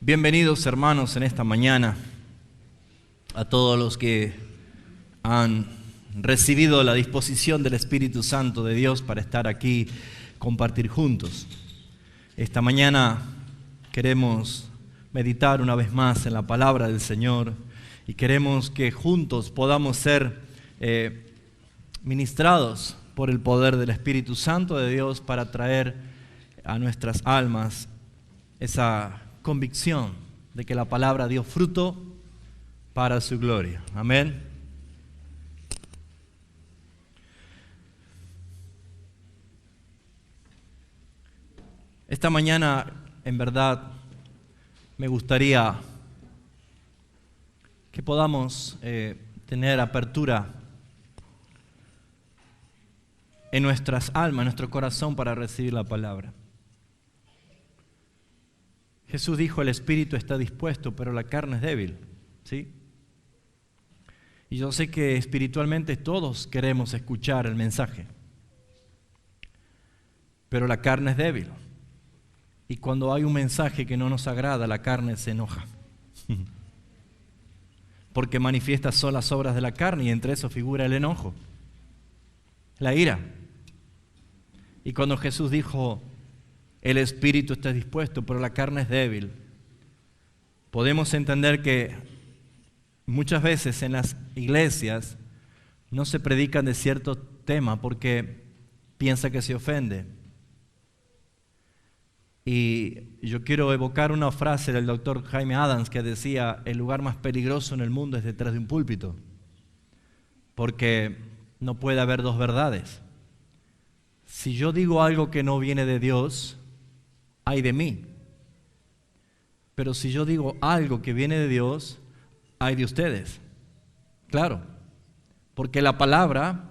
Bienvenidos, hermanos, en esta mañana a todos los que han recibido la disposición del Espíritu Santo de Dios para estar aquí, compartir juntos. Esta mañana queremos meditar una vez más en la palabra del Señor y queremos que juntos podamos ser ministrados por el poder del Espíritu Santo de Dios para traer a nuestras almas esa convicción de que la palabra dio fruto para su gloria. Amén. Esta mañana, en verdad, me gustaría que podamos tener apertura en nuestras almas, en nuestro corazón para recibir la palabra. Jesús dijo, el espíritu está dispuesto, pero la carne es débil, ¿sí? Y yo sé que espiritualmente todos queremos escuchar el mensaje, pero la carne es débil. Y cuando hay un mensaje que no nos agrada, la carne se enoja. Porque manifiesta son las obras de la carne y entre eso figura el enojo, la ira. Y cuando Jesús dijo, el espíritu está dispuesto, pero la carne es débil, podemos entender que muchas veces en las iglesias no se predican de cierto tema porque piensa que se ofende. Y yo quiero evocar una frase del doctor Jaime Adams que decía, el lugar más peligroso en el mundo es detrás de un púlpito, porque no puede haber dos verdades. Si yo digo algo que no viene de Dios, ay de mí. Pero si yo digo algo que viene de Dios, ay de ustedes. Claro, porque la palabra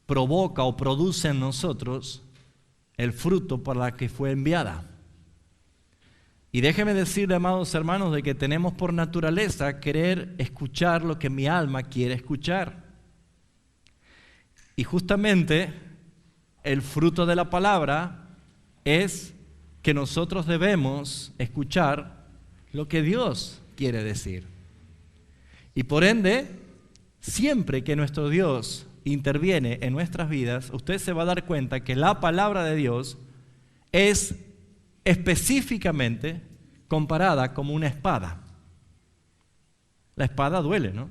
provoca o produce en nosotros el fruto para la que fue enviada. Y déjeme decirle, amados hermanos, de que tenemos por naturaleza querer escuchar lo que mi alma quiere escuchar. Y justamente el fruto de la palabra es que nosotros debemos escuchar lo que Dios quiere decir. Y por ende, siempre que nuestro Dios interviene en nuestras vidas, usted se va a dar cuenta que la palabra de Dios es específicamente comparada como una espada. La espada duele, ¿no?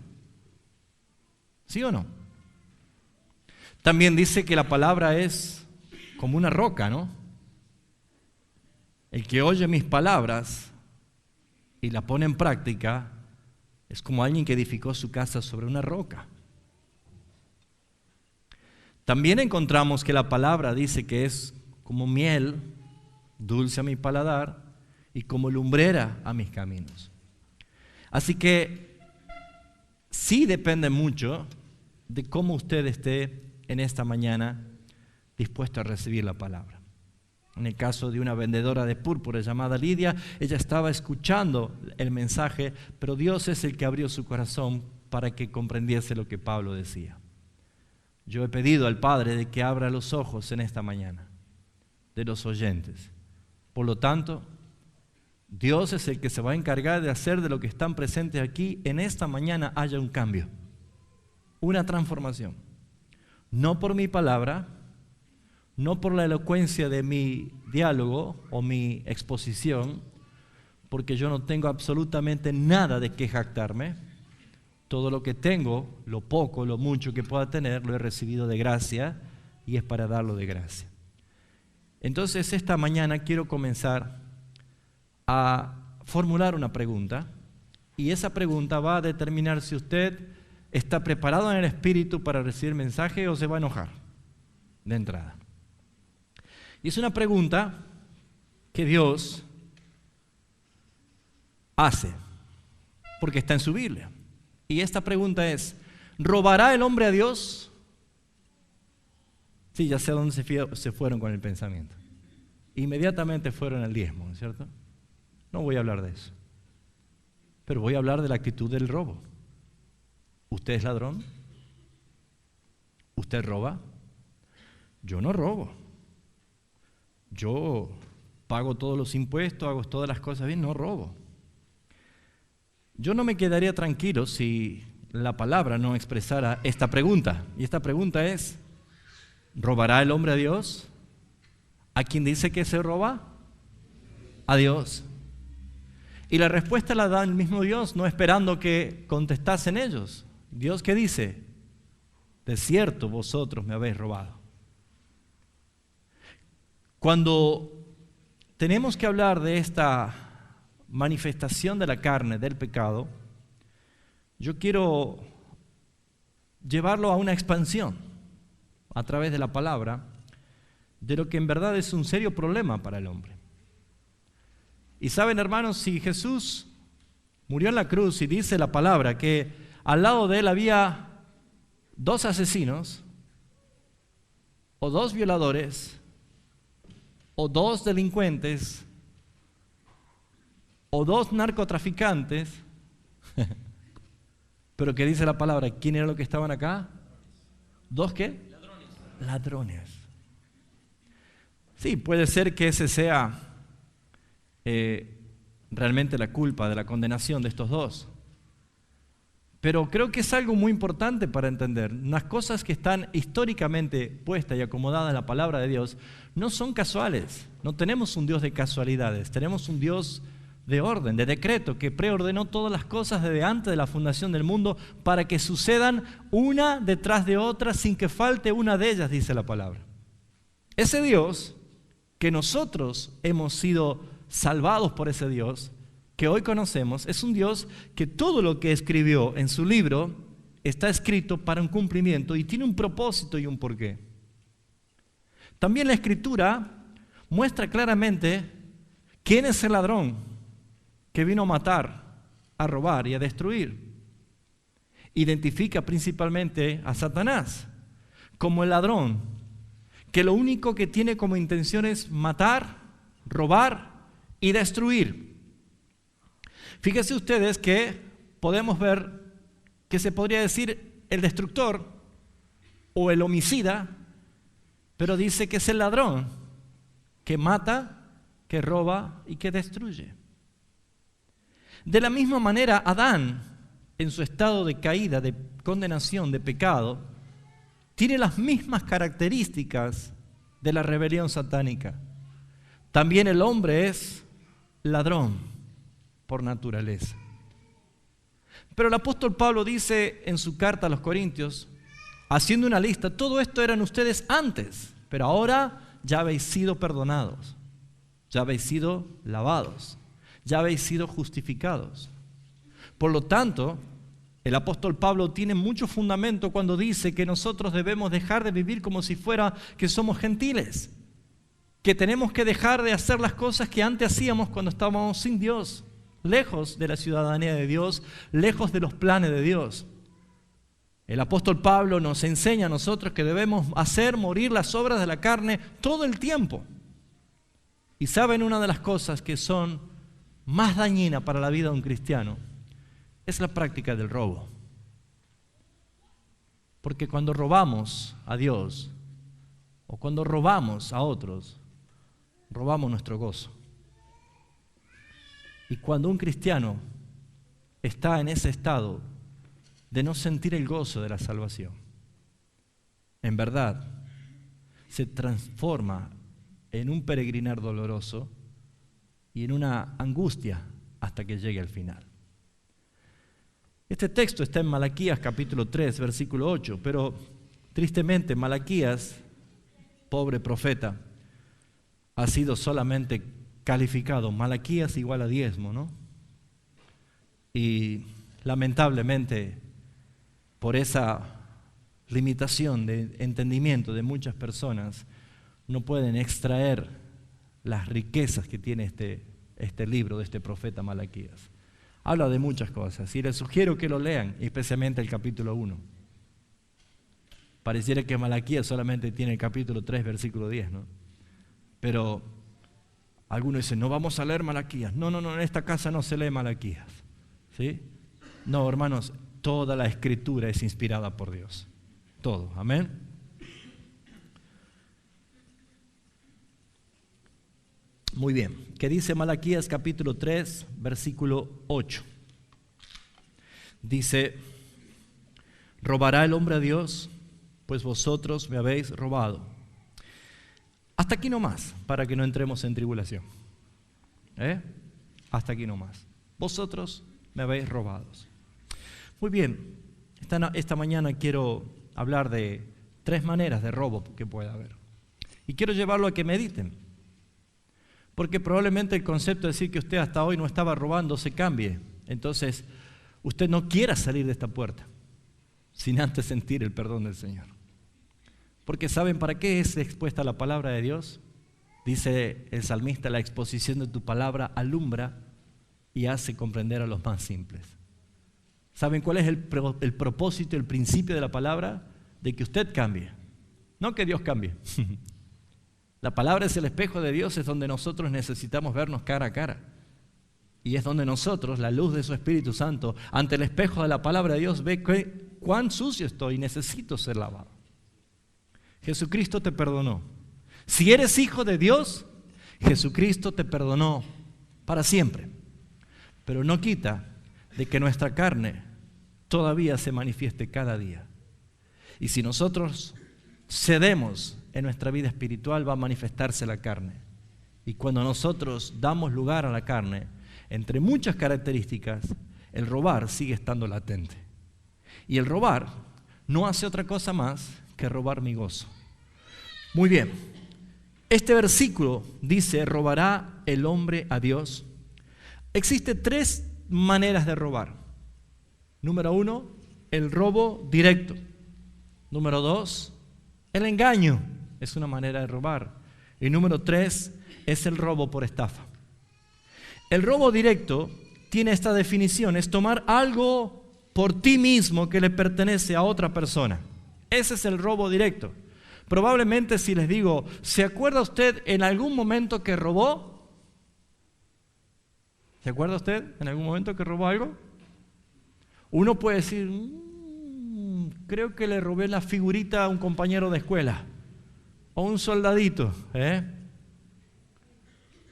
¿Sí o no? También dice que la palabra es como una roca, ¿no? El que oye mis palabras y la pone en práctica es como alguien que edificó su casa sobre una roca. También encontramos que la palabra dice que es como miel, dulce a mi paladar, y como lumbrera a mis caminos. Así que sí depende mucho de cómo usted esté en esta mañana dispuesto a recibir la palabra. En el caso de una vendedora de púrpura llamada Lidia, ella estaba escuchando el mensaje, pero Dios es el que abrió su corazón para que comprendiese lo que Pablo decía. Yo he pedido al Padre de que abra los ojos en esta mañana de los oyentes. Por lo tanto, Dios es el que se va a encargar de hacer de lo que están presentes aquí en esta mañana haya un cambio, una transformación. No por mi palabra, no por la elocuencia de mi diálogo o mi exposición, porque yo no tengo absolutamente nada de qué jactarme. Todo lo que tengo, lo poco, lo mucho que pueda tener, lo he recibido de gracia y es para darlo de gracia. Entonces, esta mañana quiero comenzar a formular una pregunta y esa pregunta va a determinar si usted está preparado en el espíritu para recibir el mensaje o se va a enojar de entrada. Y es una pregunta que Dios hace, porque está en su Biblia. Y esta pregunta es, ¿robará el hombre a Dios? Sí, ya sé a dónde se fueron con el pensamiento. Inmediatamente fueron al diezmo, ¿no es cierto? No voy a hablar de eso. Pero voy a hablar de la actitud del robo. ¿Usted es ladrón? ¿Usted roba? Yo no robo. Yo pago todos los impuestos, hago todas las cosas bien, no robo. Yo no me quedaría tranquilo si la palabra no expresara esta pregunta. Y esta pregunta es, ¿robará el hombre a Dios? ¿A quién dice que se roba? A Dios. Y la respuesta la da el mismo Dios, no esperando que contestasen ellos. Dios, ¿qué dice? De cierto, vosotros me habéis robado. Cuando tenemos que hablar de esta manifestación de la carne, del pecado, yo quiero llevarlo a una expansión a través de la palabra de lo que en verdad es un serio problema para el hombre. Y saben, hermanos, si Jesús murió en la cruz y dice la palabra que al lado de él había 2 asesinos, o 2 violadores, o 2 delincuentes, o 2 narcotraficantes, pero que dice la palabra, ¿quién era lo que estaban acá? ¿2 qué? Ladrones. Sí, puede ser que ese sea realmente la culpa de la condenación de estos 2. Pero creo que es algo muy importante para entender. Las cosas que están históricamente puestas y acomodadas en la palabra de Dios no son casuales. No tenemos un Dios de casualidades, tenemos un Dios de orden, de decreto, que preordenó todas las cosas desde antes de la fundación del mundo para que sucedan una detrás de otra sin que falte una de ellas, dice la palabra. Ese Dios, que nosotros hemos sido salvados por ese Dios, que hoy conocemos, es un Dios que todo lo que escribió en su libro está escrito para un cumplimiento y tiene un propósito y un porqué. También la Escritura muestra claramente quién es el ladrón que vino a matar, a robar y a destruir. Identifica principalmente a Satanás como el ladrón, que lo único que tiene como intención es matar, robar y destruir. Fíjense ustedes que podemos ver que se podría decir el destructor o el homicida, pero dice que es el ladrón que mata, que roba y que destruye. De la misma manera, Adán, en su estado de caída, de condenación, de pecado, tiene las mismas características de la rebelión satánica. También el hombre es ladrón por naturaleza. Pero el apóstol Pablo dice en su carta a los Corintios, haciendo una lista, todo esto eran ustedes antes, pero ahora ya habéis sido perdonados, ya habéis sido lavados, ya habéis sido justificados. Por lo tanto, el apóstol Pablo tiene mucho fundamento cuando dice que nosotros debemos dejar de vivir como si fuera que somos gentiles, que tenemos que dejar de hacer las cosas que antes hacíamos cuando estábamos sin Dios, lejos de la ciudadanía de Dios, lejos de los planes de Dios. El apóstol Pablo nos enseña a nosotros que debemos hacer morir las obras de la carne todo el tiempo. Y saben, una de las cosas que son más dañinas para la vida de un cristiano es la práctica del robo. Porque cuando robamos a Dios o cuando robamos a otros, robamos nuestro gozo. Y cuando un cristiano está en ese estado de no sentir el gozo de la salvación, en verdad se transforma en un peregrinar doloroso y en una angustia hasta que llegue al final. Este texto está en Malaquías capítulo 3, versículo 8, pero tristemente Malaquías, pobre profeta, ha sido solamente calificado, Malaquías igual a diezmo, ¿no? Y lamentablemente, por esa limitación de entendimiento de muchas personas, no pueden extraer las riquezas que tiene este libro de este profeta Malaquías. Habla de muchas cosas y les sugiero que lo lean, especialmente el capítulo 1. Pareciera que Malaquías solamente tiene el capítulo 3, versículo 10, ¿no? Pero algunos dicen, no vamos a leer Malaquías. No, en esta casa no se lee Malaquías, ¿sí? No, hermanos, toda la Escritura es inspirada por Dios. Todo, amén. Muy bien. ¿Qué dice Malaquías capítulo 3, versículo 8? Dice: ¿robará el hombre a Dios? Pues vosotros me habéis robado. Hasta aquí nomás, para que no entremos en tribulación. Hasta aquí nomás. Vosotros me habéis robado. Muy bien. Esta mañana quiero hablar de 3 maneras de robo que puede haber. Y quiero llevarlo a que mediten. Porque probablemente el concepto de decir que usted hasta hoy no estaba robando se cambie. Entonces, usted no quiera salir de esta puerta sin antes sentir el perdón del Señor. Porque ¿saben para qué es expuesta la palabra de Dios? Dice el salmista: la exposición de tu palabra alumbra y hace comprender a los más simples. ¿Saben cuál es el propósito, el principio de la palabra? De que usted cambie, no que Dios cambie. La palabra es el espejo de Dios, es donde nosotros necesitamos vernos cara a cara. Y es donde nosotros, la luz de su Espíritu Santo, ante el espejo de la palabra de Dios, ve cuán sucio estoy y necesito ser lavado. Jesucristo te perdonó. Si eres hijo de Dios, Jesucristo te perdonó para siempre. Pero no quita de que nuestra carne todavía se manifieste cada día. Y si nosotros cedemos en nuestra vida espiritual, va a manifestarse la carne. Y cuando nosotros damos lugar a la carne, entre muchas características, el robar sigue estando latente. Y el robar no hace otra cosa más que robar mi gozo. Muy bien, este versículo dice: ¿robará el hombre a Dios? Existen 3 maneras de robar. Número 1, el robo directo. Número 2, el engaño. Es una manera de robar. Y número 3 es el robo por estafa. El robo directo tiene esta definición: es tomar algo por ti mismo que le pertenece a otra persona. Ese es el robo directo. Probablemente si les digo, ¿se acuerda usted en algún momento que robó? ¿Se acuerda usted en algún momento que robó algo? Uno puede decir, creo que le robé la figurita a un compañero de escuela o un soldadito.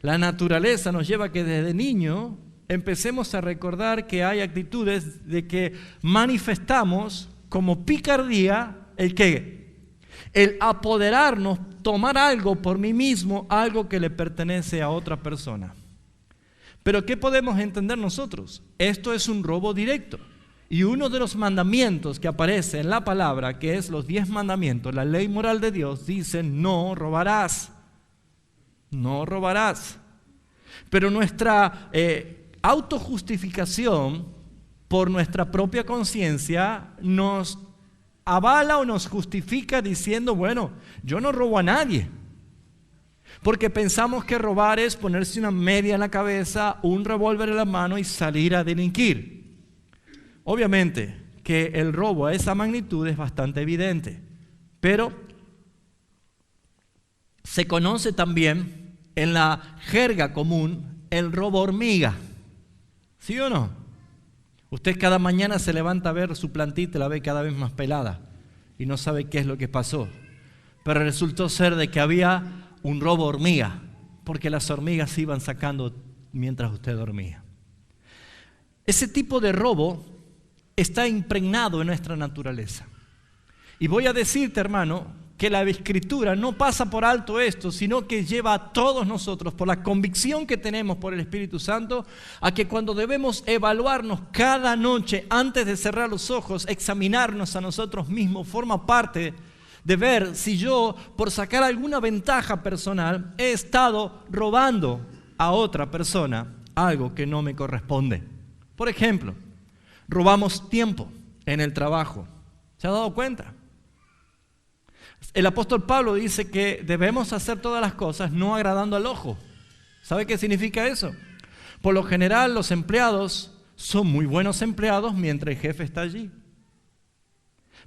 La naturaleza nos lleva a que desde niño empecemos a recordar que hay actitudes de que manifestamos como picardía el qué. El apoderarnos, tomar algo por mí mismo, algo que le pertenece a otra persona. Pero ¿qué podemos entender nosotros? Esto es un robo directo. Y uno de los mandamientos que aparece en la palabra, que es los 10 mandamientos, la ley moral de Dios, dice: no robarás. No robarás. Pero nuestra autojustificación por nuestra propia conciencia nos avala o nos justifica diciendo: bueno, yo no robo a nadie. Porque pensamos que robar es ponerse una media en la cabeza, un revólver en la mano y salir a delinquir. Obviamente que el robo a esa magnitud es bastante evidente, pero se conoce también en la jerga común el robo hormiga. ¿Sí o no? Usted cada mañana se levanta a ver su plantita y la ve cada vez más pelada y no sabe qué es lo que pasó. Pero resultó ser de que había un robo hormiga, porque las hormigas se iban sacando mientras usted dormía. Ese tipo de robo está impregnado en nuestra naturaleza. Y voy a decirte, hermano, que la Escritura no pasa por alto esto, sino que lleva a todos nosotros, por la convicción que tenemos por el Espíritu Santo, a que cuando debemos evaluarnos cada noche antes de cerrar los ojos, examinarnos a nosotros mismos, forma parte de ver si yo, por sacar alguna ventaja personal, he estado robando a otra persona algo que no me corresponde. Por ejemplo, robamos tiempo en el trabajo. ¿Se ha dado cuenta? El apóstol Pablo dice que debemos hacer todas las cosas no agradando al ojo. ¿Sabe qué significa eso? Por lo general, los empleados son muy buenos empleados mientras el jefe está allí.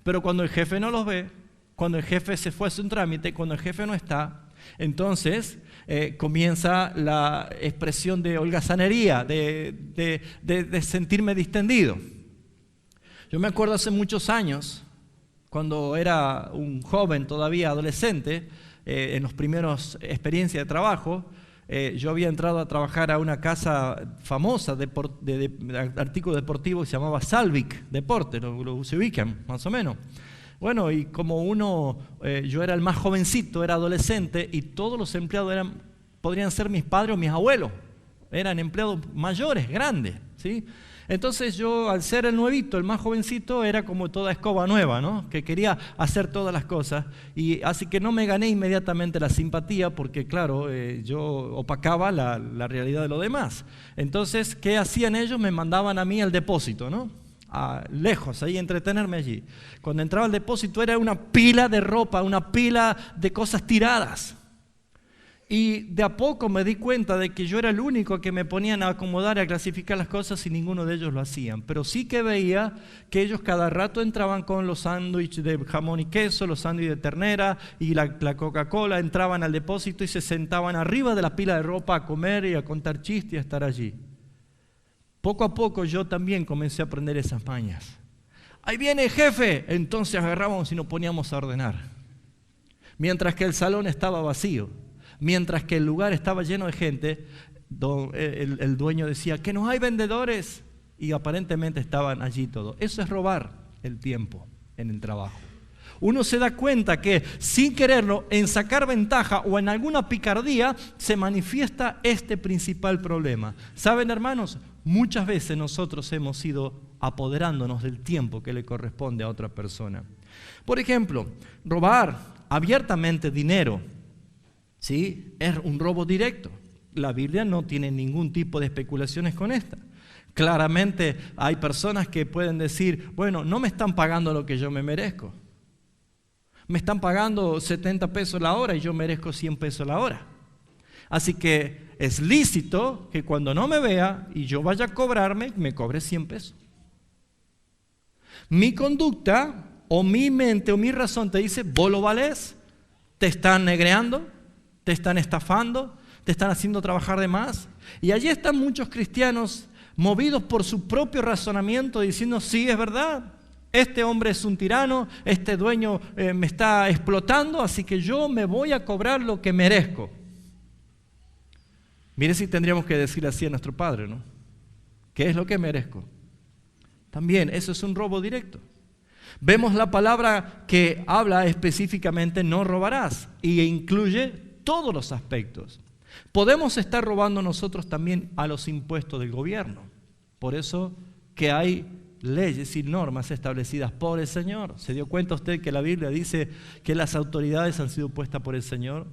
Pero cuando el jefe no los ve, cuando el jefe se fue a un trámite, cuando el jefe no está, entonces comienza la expresión de holgazanería, de sentirme distendido. Yo me acuerdo hace muchos años, cuando era un joven todavía adolescente, en las primeras experiencias de trabajo, Yo había entrado a trabajar a una casa famosa de artículos deportivos que se llamaba Salvik Deporte, se ubican más o menos. Bueno, y como yo era el más jovencito, era adolescente, y todos los empleados podrían ser mis padres o mis abuelos. Eran empleados mayores, grandes, ¿sí? Entonces yo, al ser el nuevito, el más jovencito, era como toda escoba nueva, ¿no? Que quería hacer todas las cosas. Y así que no me gané inmediatamente la simpatía porque, claro, yo opacaba la realidad de los demás. Entonces, ¿qué hacían ellos? Me mandaban a mí al depósito, ¿no? Lejos, ahí entretenerme allí. Cuando entraba al depósito era una pila de ropa, una pila de cosas tiradas. Y de a poco me di cuenta de que yo era el único que me ponían a acomodar y a clasificar las cosas y ninguno de ellos lo hacían. Pero sí que veía que ellos cada rato entraban con los sándwiches de jamón y queso, los sándwiches de ternera y la Coca-Cola, entraban al depósito y se sentaban arriba de la pila de ropa a comer y a contar chistes y a estar allí. Poco a poco yo también comencé a aprender esas mañas. ¡Ahí viene, jefe! Entonces agarrábamos y nos poníamos a ordenar. Mientras que el salón estaba vacío. Mientras que el lugar estaba lleno de gente, el dueño decía que no hay vendedores y aparentemente estaban allí todos. Eso es robar el tiempo en el trabajo. Uno se da cuenta que sin quererlo, en sacar ventaja o en alguna picardía, se manifiesta este principal problema. ¿Saben, hermanos? Muchas veces nosotros hemos ido apoderándonos del tiempo que le corresponde a otra persona. Por ejemplo, robar abiertamente dinero. ¿Sí? Es un robo directo. La Biblia no tiene ningún tipo de especulaciones con esta. Claramente hay personas que pueden decir, bueno, no me están pagando lo que yo me merezco. Me están pagando 70 pesos la hora y yo merezco 100 pesos la hora. Así que es lícito que cuando no me vea y yo vaya a cobrarme, me cobre 100 pesos. Mi conducta o mi mente o mi razón te dice, vos lo valés, te están negreando, te están estafando, te están haciendo trabajar de más. Y allí están muchos cristianos movidos por su propio razonamiento diciendo, sí, es verdad, este hombre es un tirano, este dueño me está explotando, así que yo me voy a cobrar lo que merezco. Mire si tendríamos que decirle así a nuestro Padre, ¿no? ¿Qué es lo que merezco? También, eso es un robo directo. Vemos la palabra que habla específicamente, no robarás, y incluye todos los aspectos. Podemos estar robando nosotros también a los impuestos del gobierno. Por eso que hay leyes y normas establecidas por el Señor. ¿Se dio cuenta usted que la Biblia dice que las autoridades han sido puestas por el Señor?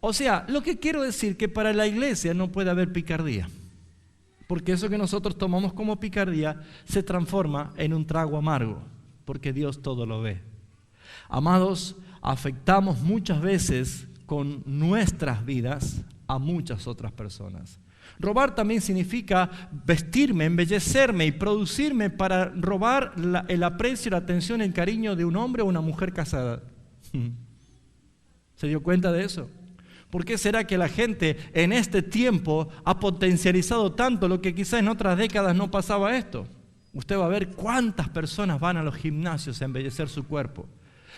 O sea, lo que quiero decir que para la iglesia no puede haber picardía. Porque eso que nosotros tomamos como picardía se transforma en un trago amargo. Porque Dios todo lo ve. Amados, afectamos muchas veces con nuestras vidas a muchas otras personas. Robar también significa vestirme, embellecerme y producirme para robar el aprecio, la atención, el cariño de un hombre o una mujer casada. ¿Se dio cuenta de eso? ¿Por qué será que la gente en este tiempo ha potencializado tanto lo que quizás en otras décadas no pasaba esto? Usted va a ver cuántas personas van a los gimnasios a embellecer su cuerpo.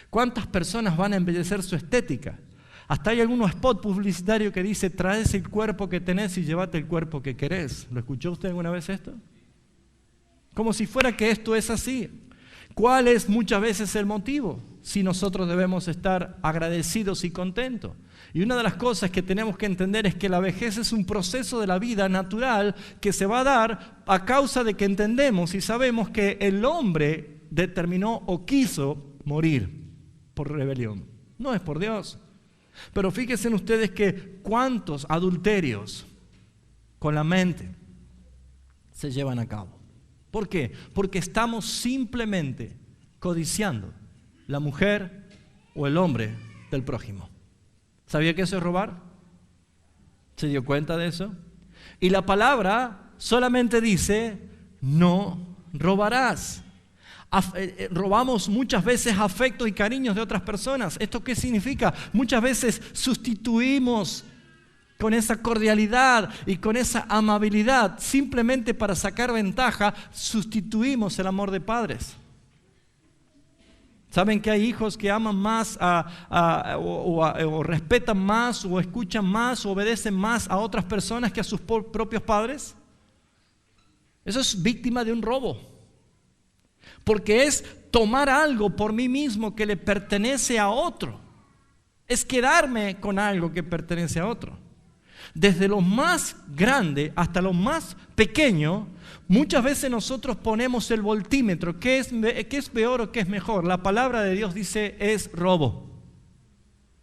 Cuántas personas van a embellecer su estética. Hasta hay algunos spots publicitarios que dice, traes el cuerpo que tenés y llévate el cuerpo que querés. ¿Lo escuchó usted alguna vez esto? Como si fuera que esto es así. ¿Cuál es muchas veces el motivo? Si nosotros debemos estar agradecidos y contentos. Y una de las cosas que tenemos que entender es que la vejez es un proceso de la vida natural que se va a dar a causa de que entendemos y sabemos que el hombre determinó o quiso morir por rebelión. No es por Dios. Pero fíjense ustedes que cuántos adulterios con la mente se llevan a cabo. ¿Por qué? Porque estamos simplemente codiciando la mujer o el hombre del prójimo. ¿Sabía que eso es robar? ¿Se dio cuenta de eso? Y la palabra solamente dice, no robarás. Robamos muchas veces afectos y cariños de otras personas. ¿Esto qué significa? Muchas veces sustituimos con esa cordialidad y con esa amabilidad, simplemente para sacar ventaja, sustituimos el amor de padres. ¿Saben que hay hijos que aman más o respetan más o escuchan más o obedecen más a otras personas que a sus propios padres? Eso es víctima de un robo. Porque es tomar algo por mí mismo que le pertenece a otro. Es quedarme con algo que pertenece a otro. Desde lo más grande hasta lo más pequeño, muchas veces nosotros ponemos el voltímetro. ¿Qué es peor o qué es mejor? La palabra de Dios dice es robo.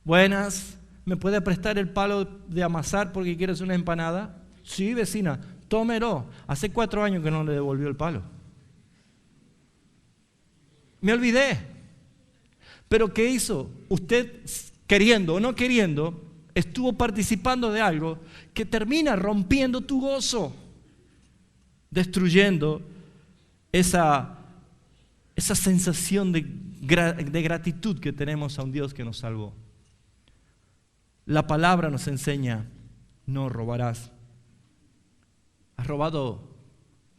Buenas, ¿me puede prestar el palo de amasar porque quieres una empanada? Sí, vecina, tómelo. Hace 4 años que no le devolvió el palo. Me olvidé. ¿Pero qué hizo? Usted, queriendo o no queriendo, estuvo participando de algo que termina rompiendo tu gozo, destruyendo esa sensación de gratitud que tenemos a un Dios que nos salvó. La palabra nos enseña, no robarás. ¿Has robado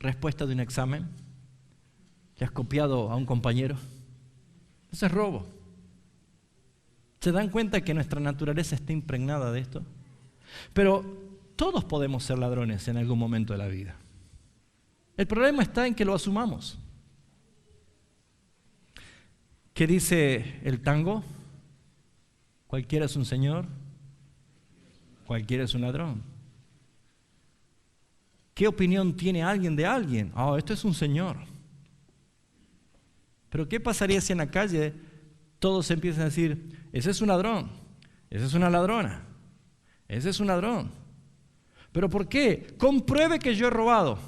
respuesta de un examen? ¿Le has copiado a un compañero? Eso es robo. ¿Se dan cuenta que nuestra naturaleza está impregnada de esto? Pero todos podemos ser ladrones en algún momento de la vida. El problema está en que lo asumamos. ¿Qué dice el tango? Cualquiera es un señor, cualquiera es un ladrón. ¿Qué opinión tiene alguien de alguien? Esto es un señor. Pero ¿qué pasaría si en la calle todos empiezan a decir, ese es un ladrón, esa es una ladrona, ese es un ladrón? ¿Pero por qué? Compruebe que yo he robado.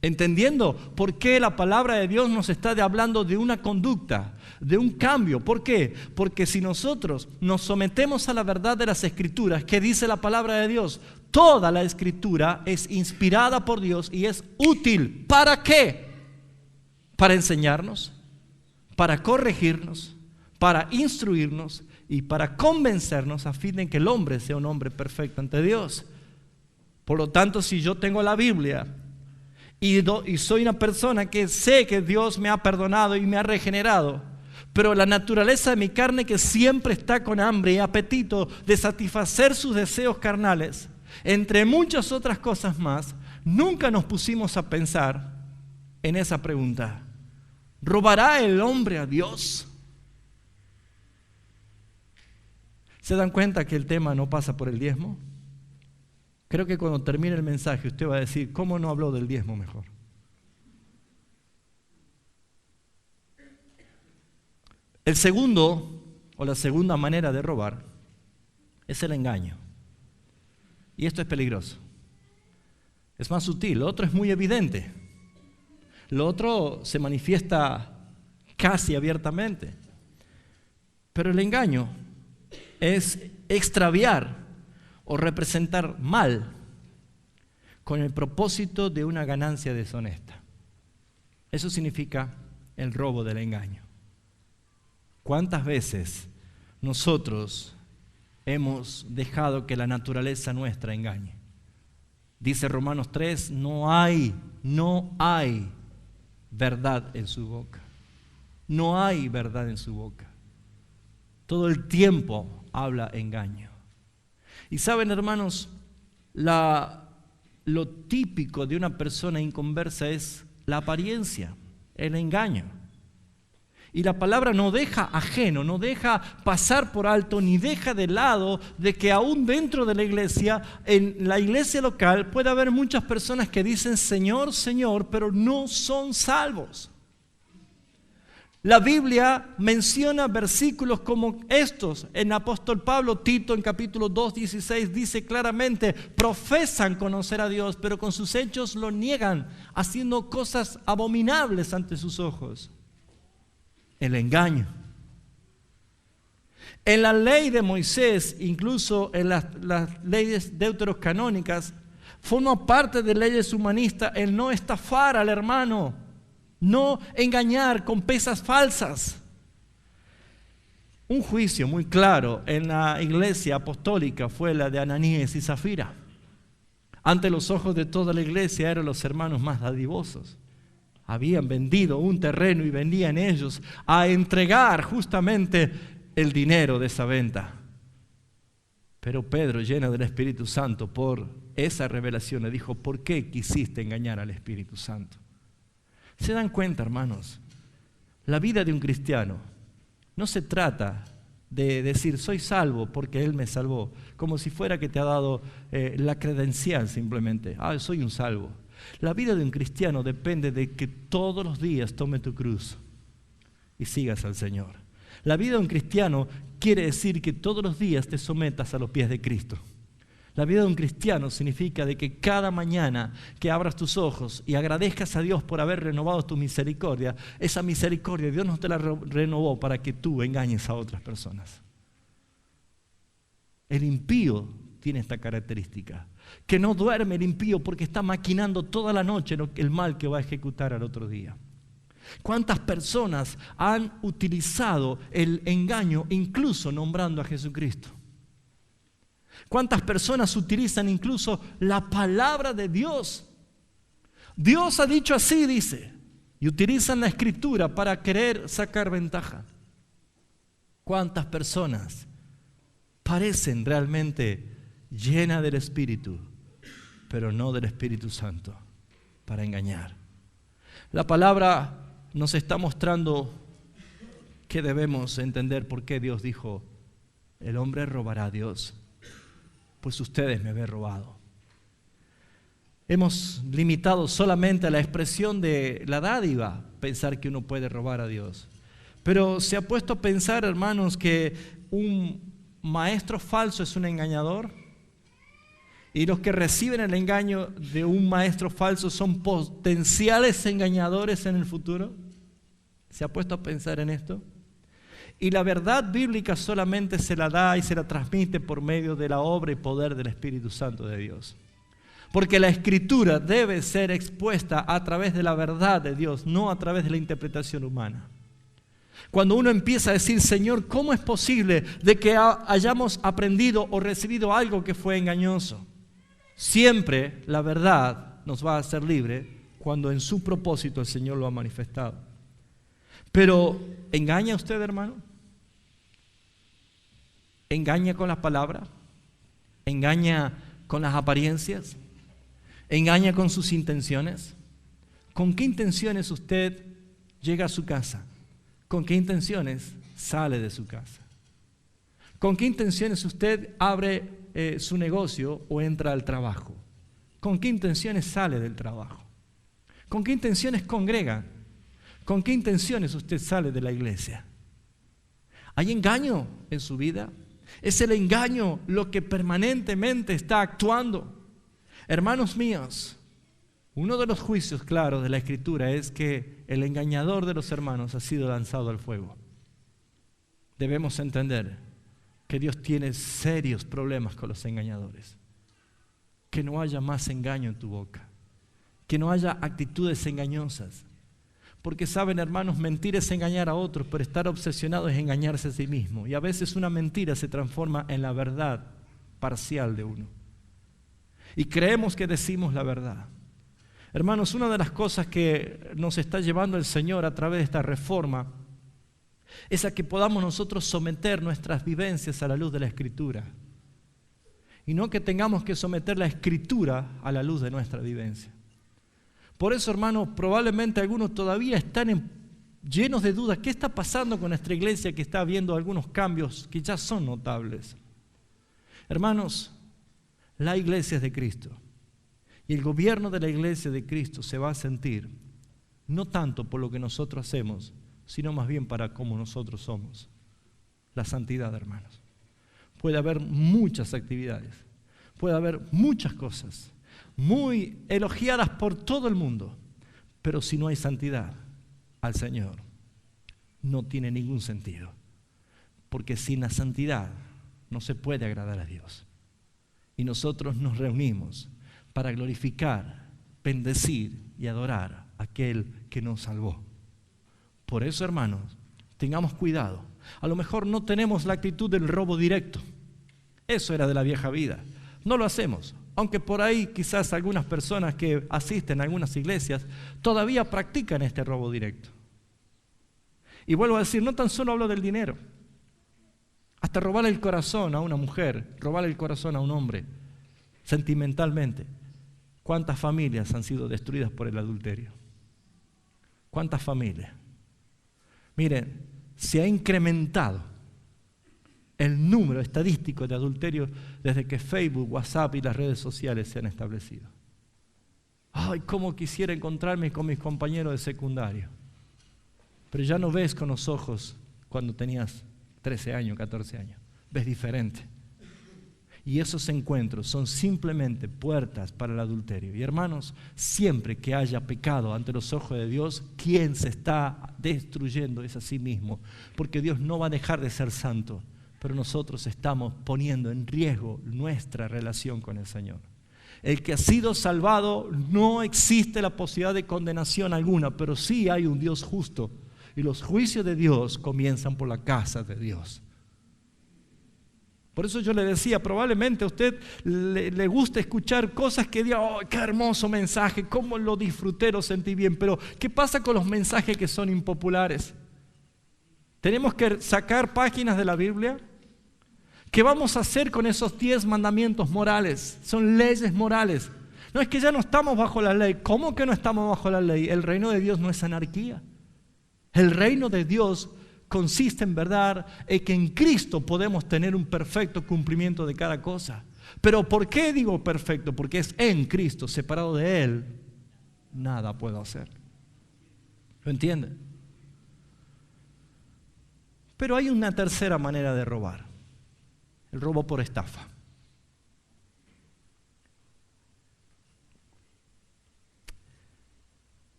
Entendiendo por qué la palabra de Dios nos está hablando de una conducta, de un cambio. ¿Por qué? Porque si nosotros nos sometemos a la verdad de las Escrituras, ¿qué dice la palabra de Dios? Toda la Escritura es inspirada por Dios y es útil. ¿Para qué? Para enseñarnos, para corregirnos, para instruirnos y para convencernos a fin de que el hombre sea un hombre perfecto ante Dios. Por lo tanto, si yo tengo la Biblia y soy una persona que sé que Dios me ha perdonado y me ha regenerado, pero la naturaleza de mi carne que siempre está con hambre y apetito de satisfacer sus deseos carnales, entre muchas otras cosas más, nunca nos pusimos a pensar en esa pregunta. ¿Robará el hombre a Dios? ¿Se dan cuenta que el tema no pasa por el diezmo? Creo que cuando termine el mensaje usted va a decir, ¿cómo no habló del diezmo mejor? El segundo, o la segunda manera de robar, es el engaño. Y esto es peligroso. Es más sutil, lo otro es muy evidente. Lo otro se manifiesta casi abiertamente. Pero el engaño es extraviar o representar mal con el propósito de una ganancia deshonesta. Eso significa el robo del engaño. ¿Cuántas veces nosotros hemos dejado que la naturaleza nuestra engañe? Dice Romanos 3, no hay verdad en su boca. No hay verdad en su boca. Todo el tiempo habla engaño. Y saben, hermanos, lo típico de una persona inconversa es la apariencia, el engaño. Y la palabra no deja ajeno, no deja pasar por alto, ni deja de lado de que aún dentro de la iglesia, en la iglesia local, puede haber muchas personas que dicen Señor, Señor, pero no son salvos. La Biblia menciona versículos como estos. En el apóstol Pablo, Tito, en capítulo 2:16, dice claramente, profesan conocer a Dios, pero con sus hechos lo niegan, haciendo cosas abominables ante sus ojos. El engaño. En la ley de Moisés, incluso en las leyes deuterocanónicas, forma parte de leyes humanistas el no estafar al hermano, no engañar con pesas falsas. Un juicio muy claro en la iglesia apostólica fue la de Ananías y Zafira. Ante los ojos de toda la iglesia eran los hermanos más dadivosos. habían vendido un terreno y venían ellos a entregar justamente el dinero de esa venta. Pero Pedro, lleno del Espíritu Santo por esa revelación, le dijo: ¿por qué quisiste engañar al Espíritu Santo? ¿Se dan cuenta, hermanos? La vida de un cristiano no se trata de decir soy salvo porque Él me salvó, como si fuera que te ha dado la credencial simplemente. Soy un salvo. La vida de un cristiano depende de que todos los días tome tu cruz y sigas al Señor. La vida de un cristiano quiere decir que todos los días te sometas a los pies de Cristo. La vida de un cristiano significa de que cada mañana que abras tus ojos y agradezcas a Dios por haber renovado tu misericordia, esa misericordia Dios no te la renovó para que tú engañes a otras personas. El impío tiene esta característica, que no duerme el impío porque está maquinando toda la noche el mal que va a ejecutar al otro día. ¿Cuántas personas han utilizado el engaño incluso nombrando a Jesucristo? ¿Cuántas personas utilizan incluso la palabra de Dios? Dios ha dicho así, dice, y utilizan la Escritura para querer sacar ventaja. ¿Cuántas personas parecen realmente llenas del Espíritu, pero no del Espíritu Santo, para engañar? La palabra nos está mostrando que debemos entender por qué Dios dijo: el hombre robará a Dios, pues ustedes me habéis robado. Hemos limitado solamente a la expresión de la dádiva pensar que uno puede robar a Dios. Pero se ha puesto a pensar, hermanos, que un maestro falso es un engañador, y los que reciben el engaño de un maestro falso son potenciales engañadores en el futuro. ¿Se ha puesto a pensar en esto? Y la verdad bíblica solamente se la da y se la transmite por medio de la obra y poder del Espíritu Santo de Dios. Porque la Escritura debe ser expuesta a través de la verdad de Dios, no a través de la interpretación humana. Cuando uno empieza a decir: Señor, ¿cómo es posible de que hayamos aprendido o recibido algo que fue engañoso? Siempre la verdad nos va a hacer libre cuando en su propósito el Señor lo ha manifestado. Pero, ¿engaña usted, hermano? ¿Engaña con las palabras? ¿Engaña con las apariencias? ¿Engaña con sus intenciones? ¿Con qué intenciones usted llega a su casa? ¿Con qué intenciones sale de su casa? ¿Con qué intenciones usted abre su negocio o entra al trabajo? ¿Con qué intenciones sale del trabajo? ¿Con qué intenciones congrega? ¿Con qué intenciones usted sale de la iglesia? ¿Hay engaño en su vida? ¿Es el engaño lo que permanentemente está actuando? Hermanos míos, uno de los juicios claros de la Escritura es que el engañador de los hermanos ha sido lanzado al fuego. Debemos entender que Dios tiene serios problemas con los engañadores. Que no haya más engaño en tu boca. Que no haya actitudes engañosas. Porque saben, hermanos, mentir es engañar a otros, pero estar obsesionado es engañarse a sí mismo. Y a veces una mentira se transforma en la verdad parcial de uno. Y creemos que decimos la verdad. Hermanos, una de las cosas que nos está llevando el Señor a través de esta reforma es a que podamos nosotros someter nuestras vivencias a la luz de la Escritura. Y no que tengamos que someter la Escritura a la luz de nuestra vivencia. Por eso, hermanos, probablemente algunos todavía están llenos de dudas. ¿Qué está pasando con nuestra iglesia que está habiendo algunos cambios que ya son notables? Hermanos, la iglesia es de Cristo. Y el gobierno de la iglesia de Cristo se va a sentir no tanto por lo que nosotros hacemos, sino más bien para cómo nosotros somos. La santidad, hermanos. Puede haber muchas actividades, puede haber muchas cosas muy elogiadas por todo el mundo, pero si no hay santidad al Señor, no tiene ningún sentido. Porque sin la santidad no se puede agradar a Dios. Y nosotros nos reunimos para glorificar, bendecir y adorar a aquel que nos salvó. Por eso, hermanos, tengamos cuidado. A lo mejor no tenemos la actitud del robo directo. Eso era de la vieja vida. No lo hacemos. aunque por ahí quizás algunas personas que asisten a algunas iglesias todavía practican este robo directo. Y vuelvo a decir, no tan solo hablo del dinero, hasta robarle el corazón a una mujer, robarle el corazón a un hombre, sentimentalmente. ¿Cuántas familias han sido destruidas por el adulterio? ¿Cuántas familias? Miren, se ha incrementado el número estadístico de adulterio desde que Facebook, WhatsApp y las redes sociales se han establecido. Ay, cómo quisiera encontrarme con mis compañeros de secundario. Pero ya no ves con los ojos cuando tenías 13 años, 14 años. Ves diferente. Y esos encuentros son simplemente puertas para el adulterio. Y hermanos, siempre que haya pecado ante los ojos de Dios, quien se está destruyendo es a sí mismo. Porque Dios no va a dejar de ser santo, pero nosotros estamos poniendo en riesgo nuestra relación con el Señor. El que ha sido salvado, no existe la posibilidad de condenación alguna, pero sí hay un Dios justo. Y los juicios de Dios comienzan por la casa de Dios. Por eso yo le decía, probablemente a usted le gusta escuchar cosas que diga, oh, qué hermoso mensaje, cómo lo disfruté, lo sentí bien. Pero, ¿qué pasa con los mensajes que son impopulares? ¿Tenemos que sacar páginas de la Biblia? ¿Qué vamos a hacer con esos 10 mandamientos morales? Son leyes morales. No es que ya no estamos bajo la ley. ¿Cómo que no estamos bajo la ley? El reino de Dios no es anarquía. El reino de Dios consiste en verdad en que en Cristo podemos tener un perfecto cumplimiento de cada cosa. Pero ¿por qué digo perfecto? Porque es en Cristo, separado de Él, nada puedo hacer. ¿Lo entienden? Pero hay una tercera manera de robar. El robo por estafa.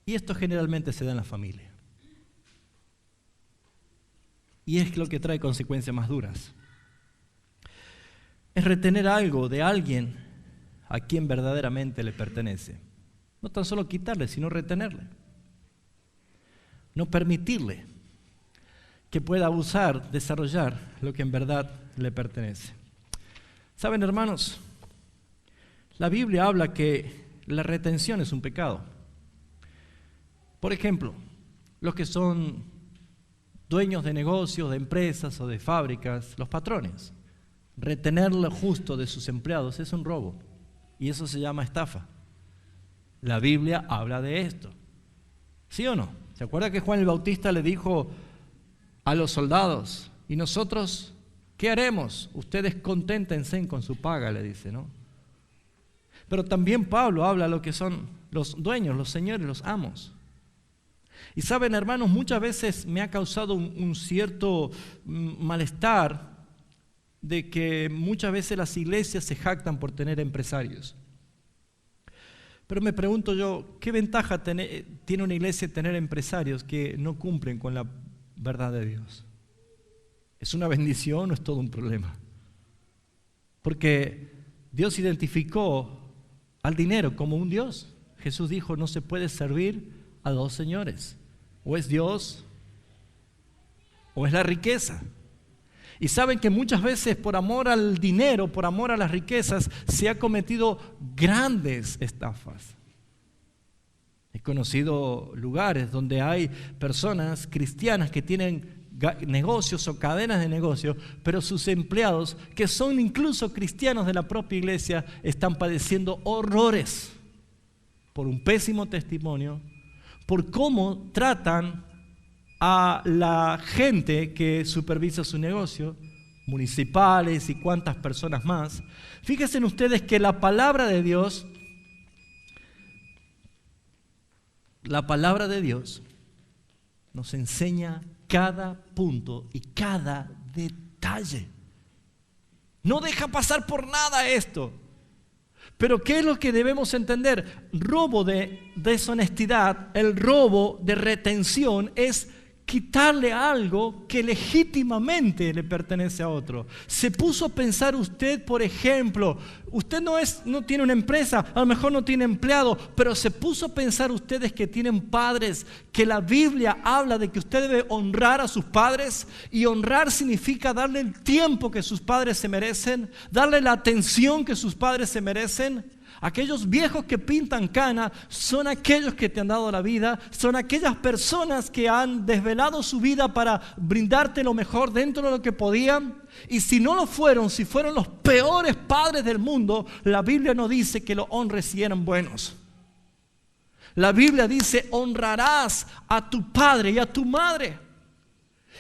Y esto generalmente se da en la familia. Y es lo que trae consecuencias más duras. Es retener algo de alguien a quien verdaderamente le pertenece. No tan solo quitarle, sino retenerle. No permitirle que pueda usar, desarrollar lo que en verdad le pertenece. ¿Saben, hermanos? La Biblia habla que la retención es un pecado. Por ejemplo, los que son dueños de negocios, de empresas o de fábricas, los patrones, retener lo justo de sus empleados es un robo y eso se llama estafa. La Biblia habla de esto. ¿Sí o no? ¿Se acuerda que Juan el Bautista le dijo a los soldados, y nosotros, ¿qué haremos? Ustedes conténtense con su paga, le dice, ¿no? Pero también Pablo habla de lo que son los dueños, los señores, los amos. Y saben, hermanos, muchas veces me ha causado un cierto malestar de que muchas veces las iglesias se jactan por tener empresarios. Pero me pregunto yo, ¿qué ventaja tiene una iglesia tener empresarios que no cumplen con la verdad de Dios? ¿Es una bendición o es todo un problema? Porque Dios identificó al dinero como un Dios. Jesús dijo, no se puede servir a dos señores. O es Dios o es la riqueza. Y saben que muchas veces por amor al dinero, por amor a las riquezas, se han cometido grandes estafas. He conocido lugares donde hay personas cristianas que tienen negocios o cadenas de negocios, pero sus empleados, que son incluso cristianos de la propia iglesia, están padeciendo horrores por un pésimo testimonio, por cómo tratan a la gente que supervisa su negocio, municipales y cuantas personas más. Fíjense ustedes que la palabra de Dios nos enseña cada punto y cada detalle. No deja pasar por nada esto. Pero ¿qué es lo que debemos entender? Robo de deshonestidad, el robo de retención es quitarle algo que legítimamente le pertenece a otro. Se puso a pensar usted, por ejemplo, usted no tiene una empresa, a lo mejor no tiene empleado, pero se puso a pensar ustedes que tienen padres, que la Biblia habla de que usted debe honrar a sus padres, y honrar significa darle el tiempo que sus padres se merecen, darle la atención que sus padres se merecen. Aquellos viejos que pintan cana son aquellos que te han dado la vida, son aquellas personas que han desvelado su vida para brindarte lo mejor dentro de lo que podían. Y si no lo fueron, si fueron los peores padres del mundo, la Biblia no dice que los honres si eran buenos. La Biblia dice: honrarás a tu padre y a tu madre.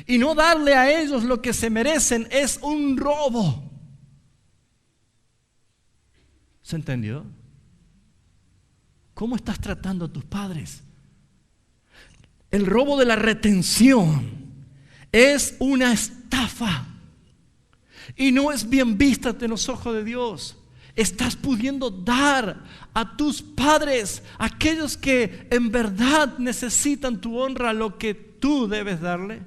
Y no darle a ellos lo que se merecen es un robo. ¿Se entendió? ¿Cómo estás tratando a tus padres? El robo de la retención es una estafa y no es bien vista ante los ojos de Dios. Estás pudiendo dar a tus padres, aquellos que en verdad necesitan tu honra, lo que tú debes darle.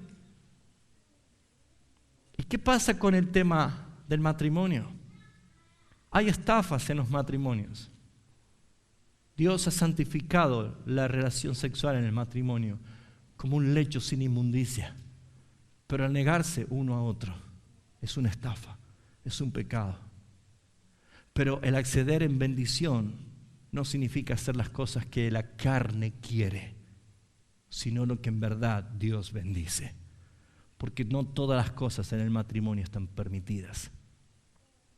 ¿Y qué pasa con el tema del matrimonio? Hay estafas en los matrimonios. Dios ha santificado la relación sexual en el matrimonio como un lecho sin inmundicia. Pero al negarse uno a otro es una estafa, es un pecado. Pero el acceder en bendición no significa hacer las cosas que la carne quiere, sino lo que en verdad Dios bendice. Porque no todas las cosas en el matrimonio están permitidas.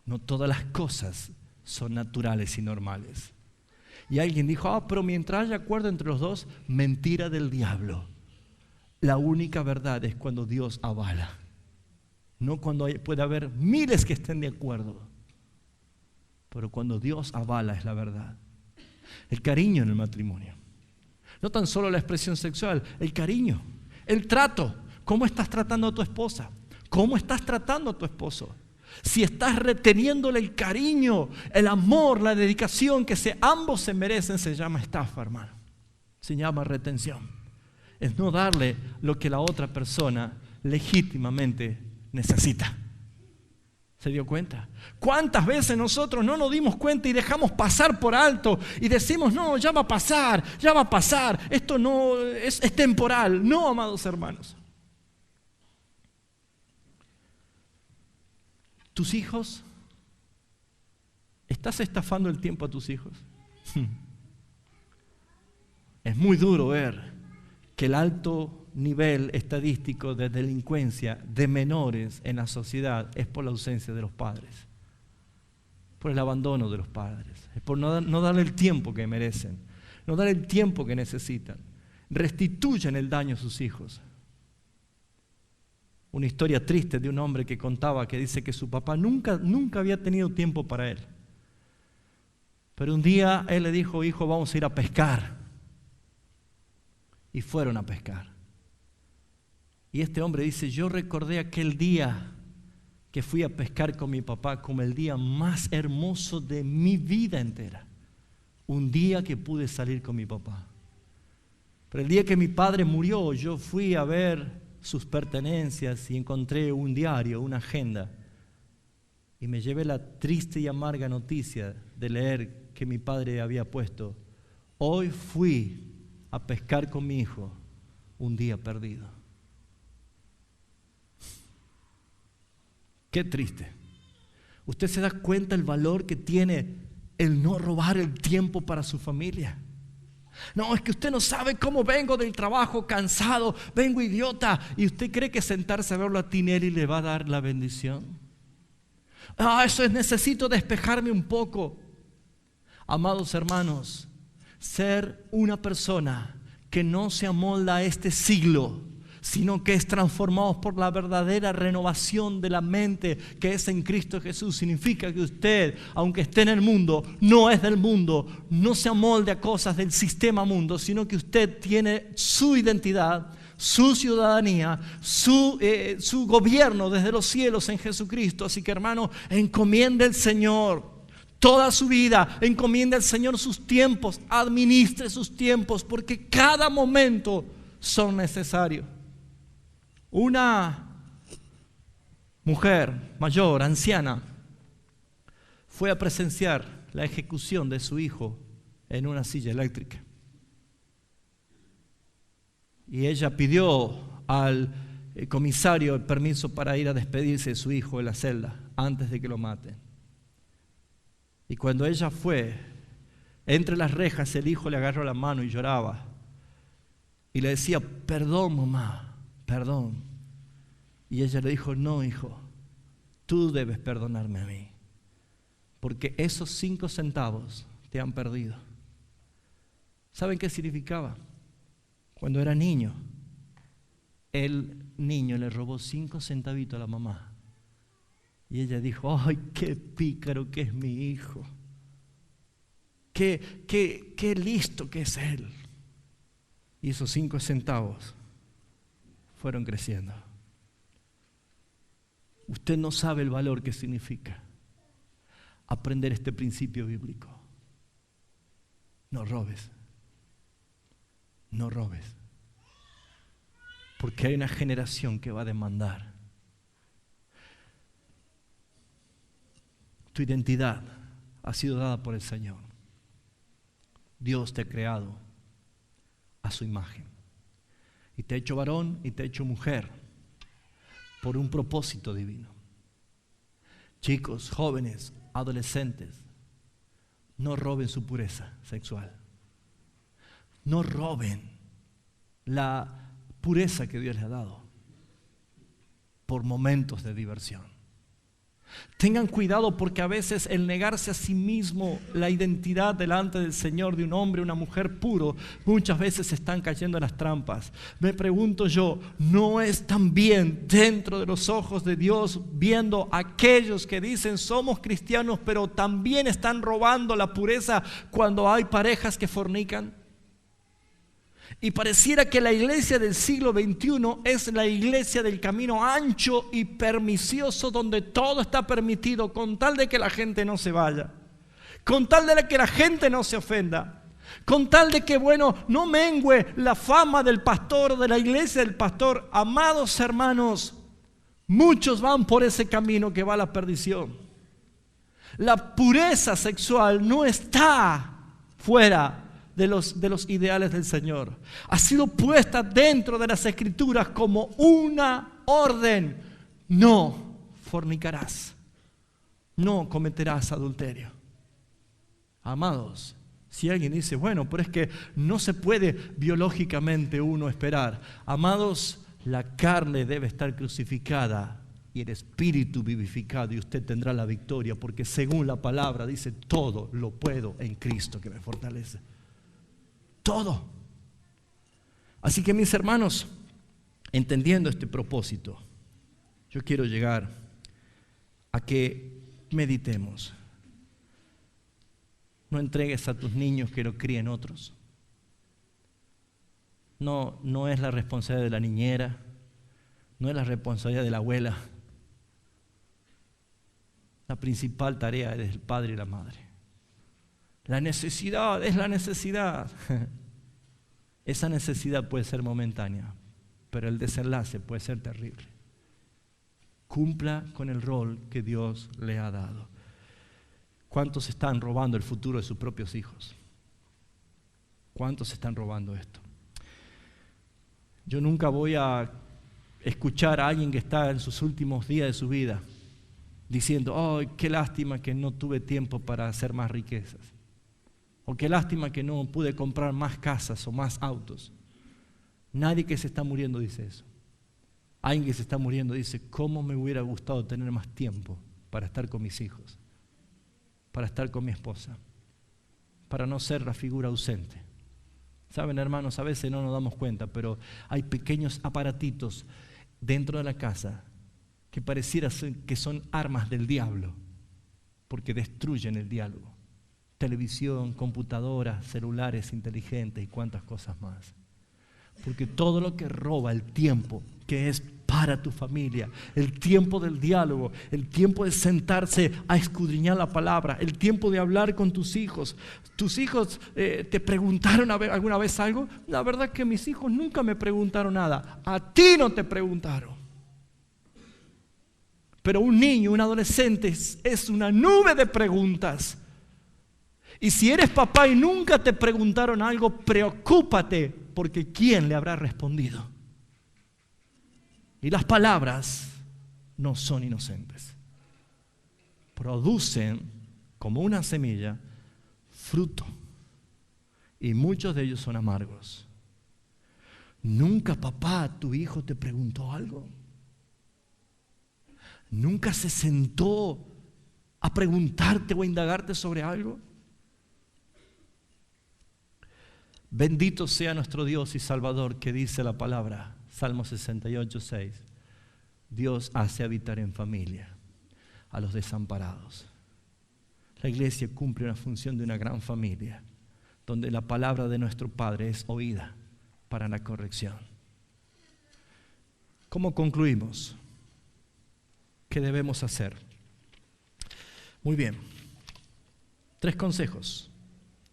No todas las cosas son naturales y normales. Y alguien dijo: pero mientras haya acuerdo entre los dos, mentira del diablo. La única verdad es cuando Dios avala. No cuando puede haber miles que estén de acuerdo. Pero cuando Dios avala es la verdad. El cariño en el matrimonio. No tan solo la expresión sexual, el cariño, el trato. ¿Cómo estás tratando a tu esposa? ¿Cómo estás tratando a tu esposo? Si estás reteniéndole el cariño, el amor, la dedicación que ambos se merecen, se llama estafa, hermano. Se llama retención. Es no darle lo que la otra persona legítimamente necesita. ¿Se dio cuenta? ¿Cuántas veces nosotros no nos dimos cuenta y dejamos pasar por alto y decimos: no, ya va a pasar, esto no es temporal? No, amados hermanos. ¿Tus hijos? ¿Estás estafando el tiempo a tus hijos? Es muy duro ver que el alto nivel estadístico de delincuencia de menores en la sociedad es por la ausencia de los padres, por el abandono de los padres, es por no darle el tiempo que merecen, no darle el tiempo que necesitan. Restituyen el daño a sus hijos. Una historia triste de un hombre que contaba, que dice que su papá nunca había tenido tiempo para él. Pero un día él le dijo: hijo, vamos a ir a pescar. Y fueron a pescar. Y este hombre dice: yo recordé aquel día que fui a pescar con mi papá como el día más hermoso de mi vida entera. Un día que pude salir con mi papá. Pero el día que mi padre murió, yo fui a ver sus pertenencias y encontré un diario, una agenda, y me llevé la triste y amarga noticia de leer que mi padre había puesto: hoy fui a pescar con mi hijo, un día perdido. Qué triste. ¿Usted se da cuenta el valor que tiene el no robar el tiempo para su familia? No, es que usted no sabe cómo vengo del trabajo cansado, vengo idiota. ¿Y usted cree que sentarse a verlo a Tinelli le va a dar la bendición? Eso es, necesito despejarme un poco. Amados hermanos, ser una persona que no se amolda a este siglo, sino que es transformado por la verdadera renovación de la mente que es en Cristo Jesús, significa que usted, aunque esté en el mundo, no es del mundo, no se amolde a cosas del sistema mundo, sino que usted tiene su identidad, su ciudadanía, su gobierno desde los cielos en Jesucristo. Así que, hermano, encomiende al Señor toda su vida, encomiende al Señor sus tiempos, administre sus tiempos, porque cada momento son necesarios. Una mujer mayor, anciana, fue a presenciar la ejecución de su hijo en una silla eléctrica. Y ella pidió al comisario el permiso para ir a despedirse de su hijo en la celda antes de que lo maten. Y cuando ella fue, entre las rejas, el hijo le agarró la mano y lloraba. Y le decía, perdón mamá, perdón. Y ella le dijo, no hijo, tú debes perdonarme a mí. Porque esos 5 centavos te han perdido. ¿Saben qué significaba? Cuando era niño, el niño le robó 5 centavitos a la mamá. Y ella dijo, ¡ay, qué pícaro que es mi hijo! ¡Qué listo que es él! Y esos 5 centavos fueron creciendo. Usted no sabe el valor que significa aprender este principio bíblico. No robes. No robes. Porque hay una generación que va a demandar. Tu identidad ha sido dada por el Señor. Dios te ha creado a su imagen. Y te ha hecho varón y te ha hecho mujer por un propósito divino. Chicos, jóvenes, adolescentes, no roben su pureza sexual. No roben la pureza que Dios les ha dado por momentos de diversión. Tengan cuidado porque a veces el negarse a sí mismo la identidad delante del Señor de un hombre, una mujer puro, muchas veces están cayendo en las trampas. Me pregunto yo, ¿no es también dentro de los ojos de Dios viendo a aquellos que dicen somos cristianos pero también están robando la pureza cuando hay parejas que fornican? Y pareciera que la iglesia del siglo XXI es la iglesia del camino ancho y pernicioso donde todo está permitido con tal de que la gente no se vaya, con tal de que la gente no se ofenda, con tal de que, no mengüe la fama del pastor o de la iglesia del pastor. Amados hermanos, muchos van por ese camino que va a la perdición. La pureza sexual no está fuera de los ideales del Señor. Ha sido puesta dentro de las Escrituras como una orden. No fornicarás. No cometerás adulterio. Amados, si alguien dice, pero es que no se puede biológicamente uno esperar. Amados, la carne debe estar crucificada y el espíritu vivificado, y usted tendrá la victoria, porque según la palabra dice, todo lo puedo en Cristo que me fortalece. Todo. Así que mis hermanos, entendiendo este propósito, yo quiero llegar a que meditemos. No entregues a tus niños que lo críen otros. No es la responsabilidad de la niñera, no es la responsabilidad de la abuela. La principal tarea es del padre y la madre. La necesidad es la necesidad. Esa necesidad puede ser momentánea, pero el desenlace puede ser terrible. Cumpla con el rol que Dios le ha dado. ¿Cuántos están robando el futuro de sus propios hijos? ¿Cuántos están robando esto? Yo nunca voy a escuchar a alguien que está en sus últimos días de su vida diciendo, qué lástima que no tuve tiempo para hacer más riquezas. O qué lástima que no pude comprar más casas o más autos. Nadie que se está muriendo dice eso. Alguien que se está muriendo dice, ¿cómo me hubiera gustado tener más tiempo para estar con mis hijos? Para estar con mi esposa. Para no ser la figura ausente. Saben, hermanos, a veces no nos damos cuenta, pero hay pequeños aparatitos dentro de la casa que pareciera que son armas del diablo, porque destruyen el diálogo. Televisión, computadoras, celulares inteligentes y cuántas cosas más. Porque todo lo que roba el tiempo que es para tu familia, el tiempo del diálogo, el tiempo de sentarse a escudriñar la palabra, el tiempo de hablar con tus hijos. ¿Tus hijos te preguntaron alguna vez algo? La verdad que mis hijos nunca me preguntaron nada. A ti no te preguntaron. Pero un niño, un adolescente es una nube de preguntas. Y si eres papá y nunca te preguntaron algo, preocúpate, porque ¿quién le habrá respondido? Y las palabras no son inocentes. Producen, como una semilla, fruto. Y muchos de ellos son amargos. ¿Nunca, papá, tu hijo te preguntó algo? ¿Nunca se sentó a preguntarte o a indagarte sobre algo? Bendito sea nuestro Dios y Salvador, que dice la palabra, Salmo 68, 6. Dios hace habitar en familia a los desamparados. La iglesia cumple una función de una gran familia, donde la palabra de nuestro Padre es oída para la corrección. ¿Cómo concluimos? ¿Qué debemos hacer? Muy bien. 3 consejos.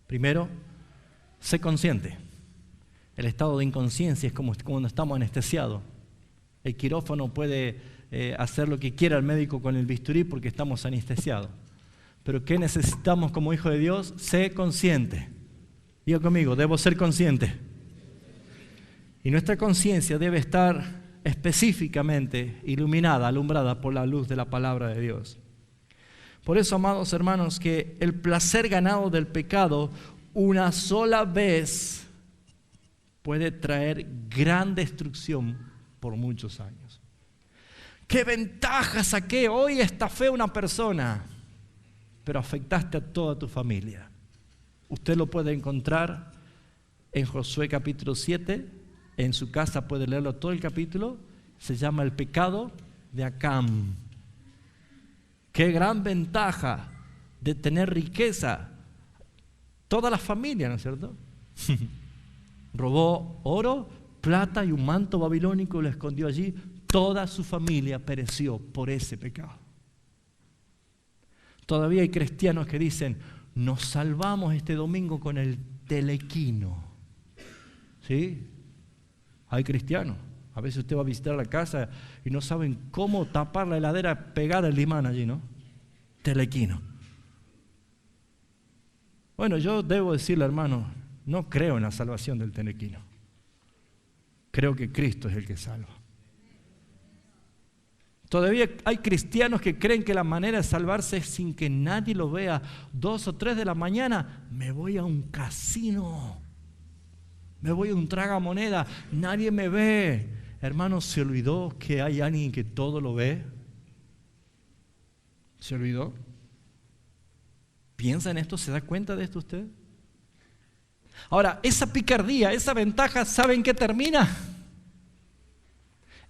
Primero, sé consciente. El estado de inconsciencia es como cuando estamos anestesiados. El quirófano puede hacer lo que quiera el médico con el bisturí porque estamos anestesiados. Pero ¿qué necesitamos como hijo de Dios? Sé consciente. Diga conmigo, debo ser consciente. Y nuestra conciencia debe estar específicamente iluminada, alumbrada por la luz de la palabra de Dios. Por eso, amados hermanos, que el placer ganado del pecado una sola vez puede traer gran destrucción por muchos años. ¿Qué ventaja saqué? Hoy estafé a una persona, pero afectaste a toda tu familia. Usted lo puede encontrar en Josué capítulo 7, en su casa puede leerlo todo el capítulo, se llama el pecado de Acán. Qué gran ventaja de tener riqueza. Toda la familia, ¿no es cierto? Robó oro, plata y un manto babilónico y lo escondió allí. Toda su familia pereció por ese pecado. Todavía hay cristianos que dicen, nos salvamos este domingo con el telequino. ¿Sí? Hay cristianos. A veces usted va a visitar la casa y no saben cómo tapar la heladera, pegar el imán allí, ¿no? Telequino. Bueno, yo debo decirle, hermano, no creo en la salvación del telequino. Creo que Cristo es el que salva. Todavía hay cristianos que creen que la manera de salvarse es sin que nadie lo vea. 2 o 3 de la mañana, me voy a un casino. Me voy a un tragamoneda, nadie me ve. Hermano, ¿se olvidó que hay alguien que todo lo ve? ¿Se olvidó? ¿Piensa en esto? ¿Se da cuenta de esto usted? Ahora, esa picardía, esa ventaja, ¿saben qué termina?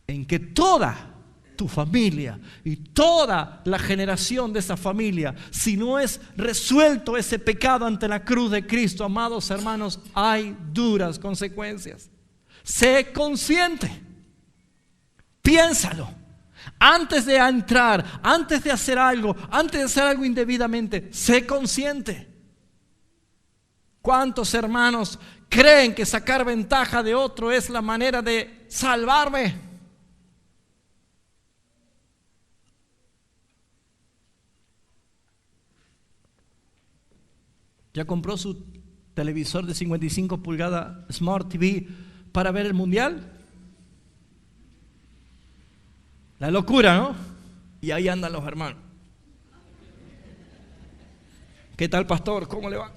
En que toda tu familia y toda la generación de esa familia, si no es resuelto ese pecado ante la cruz de Cristo, amados hermanos, hay duras consecuencias. Sé consciente. Piénsalo. Antes de entrar, antes de hacer algo indebidamente, sé consciente. ¿Cuántos hermanos creen que sacar ventaja de otro es la manera de salvarme? ¿Ya compró su televisor de 55 pulgadas Smart TV para ver el mundial? La locura, ¿no? Y ahí andan los hermanos. ¿Qué tal, pastor? ¿Cómo le va?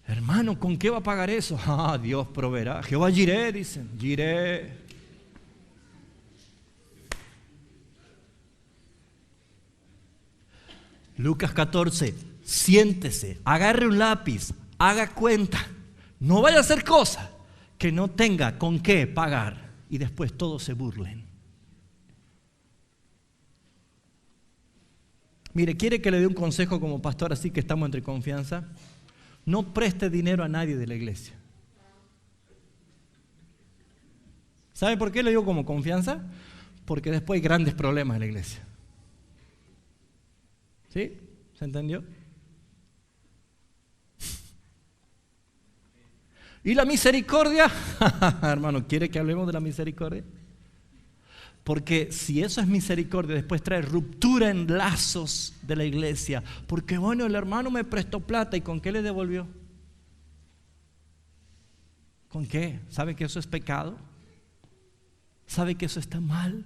Hermano, ¿con qué va a pagar eso? Ah, Dios proveerá. Jehová Jireh, dicen. Jireh. Lucas 14. Siéntese, agarre un lápiz, haga cuenta. No vaya a hacer cosa que no tenga con qué pagar. Y después todos se burlen. Mire, ¿quiere que le dé un consejo como pastor así que estamos entre confianza? No preste dinero a nadie de la iglesia. ¿Sabe por qué lo digo como confianza? Porque después hay grandes problemas en la iglesia. ¿Sí? ¿Se entendió? ¿Y la misericordia? Hermano, ¿quiere que hablemos de la misericordia? Porque si eso es misericordia, después trae ruptura en lazos de la iglesia. Porque bueno, el hermano me prestó plata, ¿y con qué le devolvió? ¿Con qué? ¿Sabe que eso es pecado? ¿Sabe que eso está mal?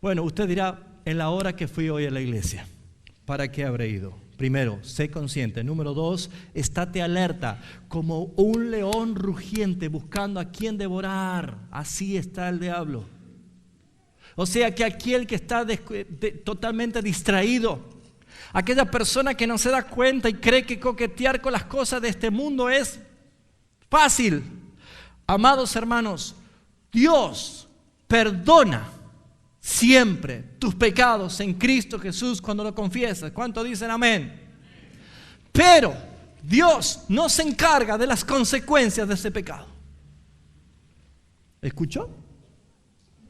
Bueno, usted dirá, en la hora que fui hoy a la iglesia, ¿para qué habré ido? Primero, sé consciente. Número 2, estate alerta, como un león rugiente buscando a quien devorar. Así está el diablo. O sea que aquel que está totalmente distraído, aquella persona que no se da cuenta y cree que coquetear con las cosas de este mundo es fácil. Amados hermanos, Dios perdona siempre tus pecados en Cristo Jesús cuando lo confiesas. ¿Cuántos dicen amén? Pero Dios no se encarga de las consecuencias de ese pecado. ¿Escuchó?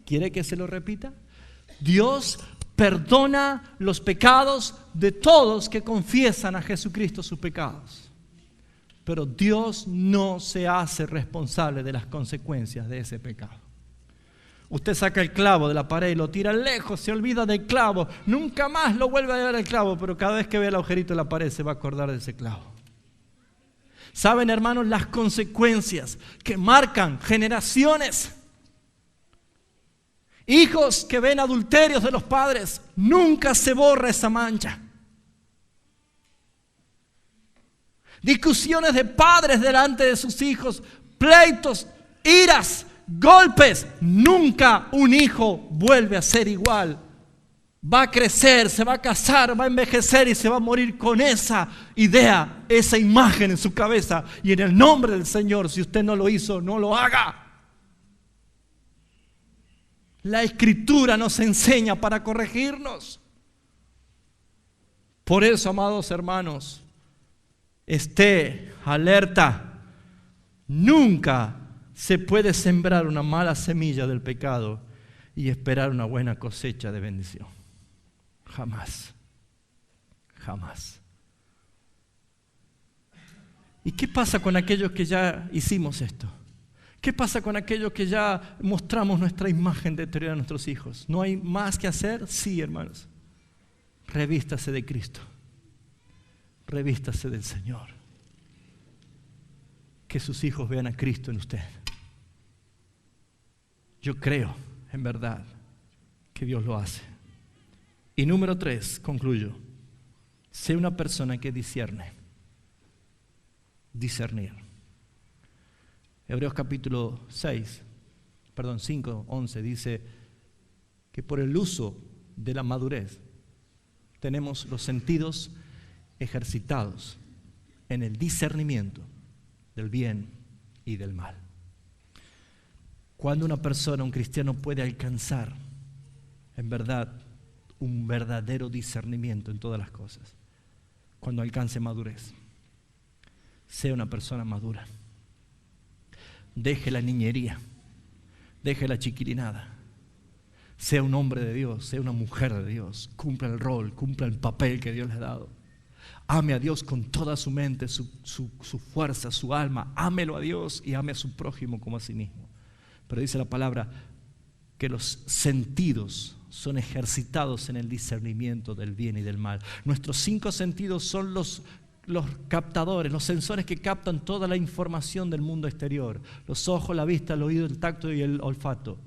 ¿Quiere que se lo repita? Dios perdona los pecados de todos que confiesan a Jesucristo sus pecados. Pero Dios no se hace responsable de las consecuencias de ese pecado. Usted saca el clavo de la pared y lo tira lejos, se olvida del clavo, nunca más lo vuelve a ver el clavo, pero cada vez que ve el agujerito en la pared se va a acordar de ese clavo. ¿Saben, hermanos, las consecuencias que marcan generaciones? Hijos que ven adulterios de los padres, nunca se borra esa mancha. Discusiones de padres delante de sus hijos, pleitos, iras, golpes. Nunca un hijo vuelve a ser igual. Va a crecer, se va a casar, va a envejecer y se va a morir con esa idea, esa imagen en su cabeza. Y en el nombre del Señor, si usted no lo hizo, no lo haga. La Escritura nos enseña para corregirnos. Por eso, amados hermanos, esté alerta. Nunca se puede sembrar una mala semilla del pecado y esperar una buena cosecha de bendición. Jamás. Jamás. ¿Y qué pasa con aquellos que ya hicimos esto? ¿Qué pasa con aquellos que ya mostramos nuestra imagen deteriorada a nuestros hijos? ¿No hay más que hacer? Sí, hermanos. Revístase de Cristo. Revístase del Señor. Que sus hijos vean a Cristo en usted. Yo creo, en verdad, que Dios lo hace. Y número 3, concluyo. Sé una persona que discierne. Discernir. Hebreos capítulo 5, 11 dice que por el uso de la madurez tenemos los sentidos ejercitados en el discernimiento del bien y del mal. Cuando una persona, un cristiano, puede alcanzar en verdad un verdadero discernimiento en todas las cosas, cuando alcance madurez. Sea una persona madura. Deje la niñería, deje la chiquilinada. Sea un hombre de Dios, sea una mujer de Dios. Cumpla el rol, cumpla el papel que Dios le ha dado. Ame a Dios con toda su mente, su fuerza, su alma. Ámelo a Dios y ame a su prójimo como a sí mismo. Pero dice la palabra que los sentidos son ejercitados en el discernimiento del bien y del mal. Nuestros 5 sentidos son los captadores, los sensores que captan toda la información del mundo exterior. Los ojos, la vista, el oído, el tacto y el olfato.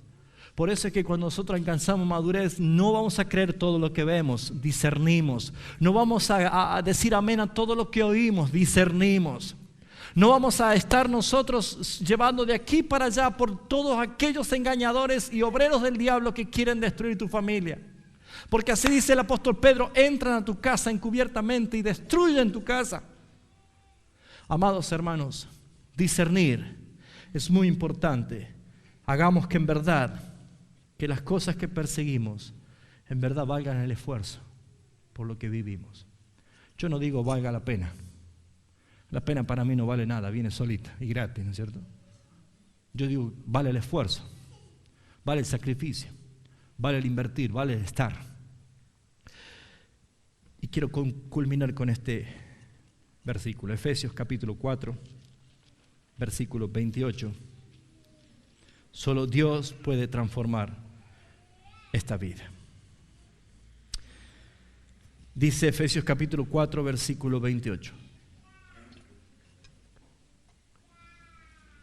Por eso es que cuando nosotros alcanzamos madurez no vamos a creer todo lo que vemos, discernimos. No vamos a decir amén a todo lo que oímos, discernimos. No vamos a estar nosotros llevando de aquí para allá por todos aquellos engañadores y obreros del diablo que quieren destruir tu familia. Porque así dice el apóstol Pedro: entran a tu casa encubiertamente y destruyen tu casa. Amados hermanos, discernir es muy importante. Hagamos que en verdad, que las cosas que perseguimos, en verdad valgan el esfuerzo por lo que vivimos. Yo no digo valga la pena. La pena para mí no vale nada, viene solita y gratis, ¿no es cierto? Yo digo, vale el esfuerzo. vale el sacrificio, vale el invertir, vale el estar. Y quiero culminar con este versículo, Efesios capítulo 4, versículo 28. Solo Dios puede transformar esta vida. Dice Efesios capítulo 4, versículo 28.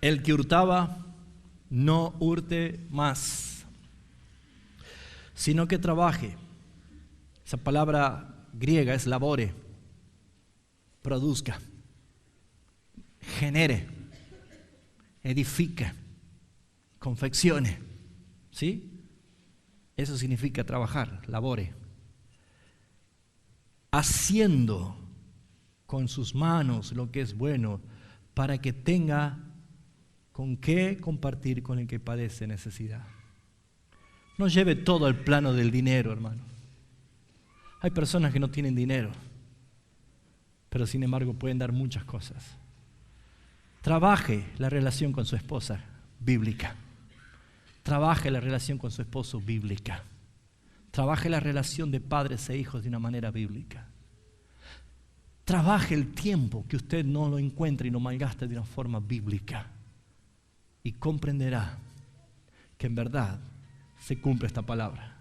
El que hurtaba, no hurte más, sino que trabaje. Esa palabra griega es labore, produzca, genere, edifique, confeccione. ¿Sí? Eso significa trabajar, labore. Haciendo con sus manos lo que es bueno, para que tenga con qué compartir con el que padece necesidad. No lleve todo al plano del dinero, hermano. Hay personas que no tienen dinero, pero sin embargo pueden dar muchas cosas. Trabaje la relación con su esposa, bíblica. Trabaje la relación con su esposo, bíblica. Trabaje la relación de padres e hijos de una manera bíblica. Trabaje el tiempo que usted no lo encuentre y no malgaste de una forma bíblica. Y comprenderá que en verdad se cumple esta palabra.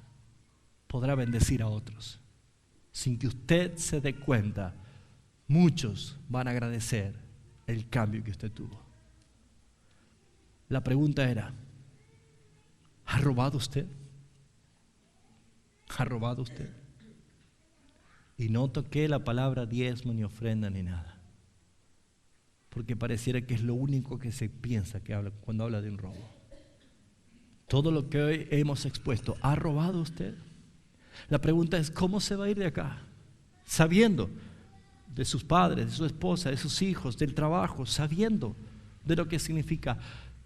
Podrá bendecir a otros. Sin que usted se dé cuenta, muchos van a agradecer el cambio que usted tuvo. La pregunta era, ¿ha robado usted? ¿Ha robado usted? Y no toqué la palabra diezmo ni ofrenda ni nada, porque pareciera que es lo único que se piensa que habla cuando habla de un robo. Todo lo que hoy hemos expuesto, ¿ha robado usted? La pregunta es, ¿cómo se va a ir de acá? Sabiendo de sus padres, de su esposa, de sus hijos, del trabajo, sabiendo de lo que significa.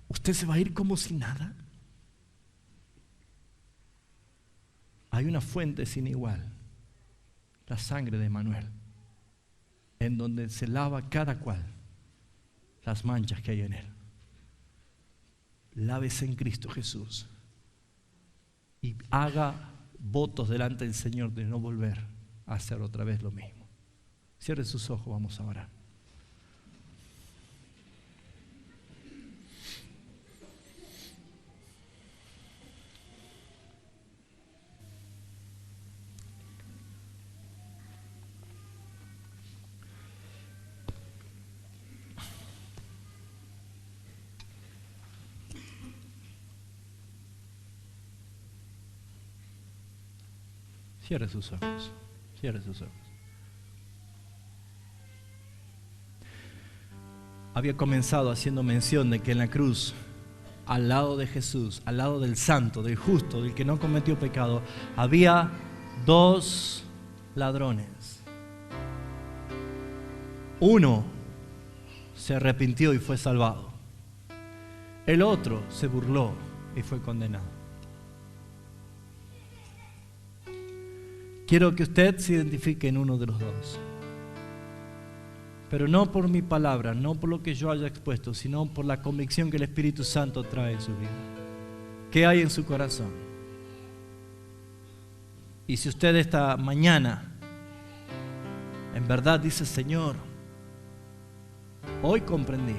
¿Usted se va a ir como si nada? Hay una fuente sin igual, la sangre de Manuel, en donde se lava cada cual las manchas que hay en él. Lávese en Cristo Jesús y haga votos delante del Señor de no volver a hacer otra vez lo mismo. Cierre sus ojos, vamos a orar. Cierre sus ojos, cierre sus ojos. Había comenzado haciendo mención de que en la cruz, al lado de Jesús, al lado del santo, del justo, del que no cometió pecado, había dos ladrones. Uno se arrepintió y fue salvado. El otro se burló y fue condenado. Quiero que usted se identifique en uno de los dos. Pero no por mi palabra, no por lo que yo haya expuesto, sino por la convicción que el Espíritu Santo trae en su vida. ¿Qué hay en su corazón? Y si usted esta mañana en verdad dice, Señor, hoy comprendí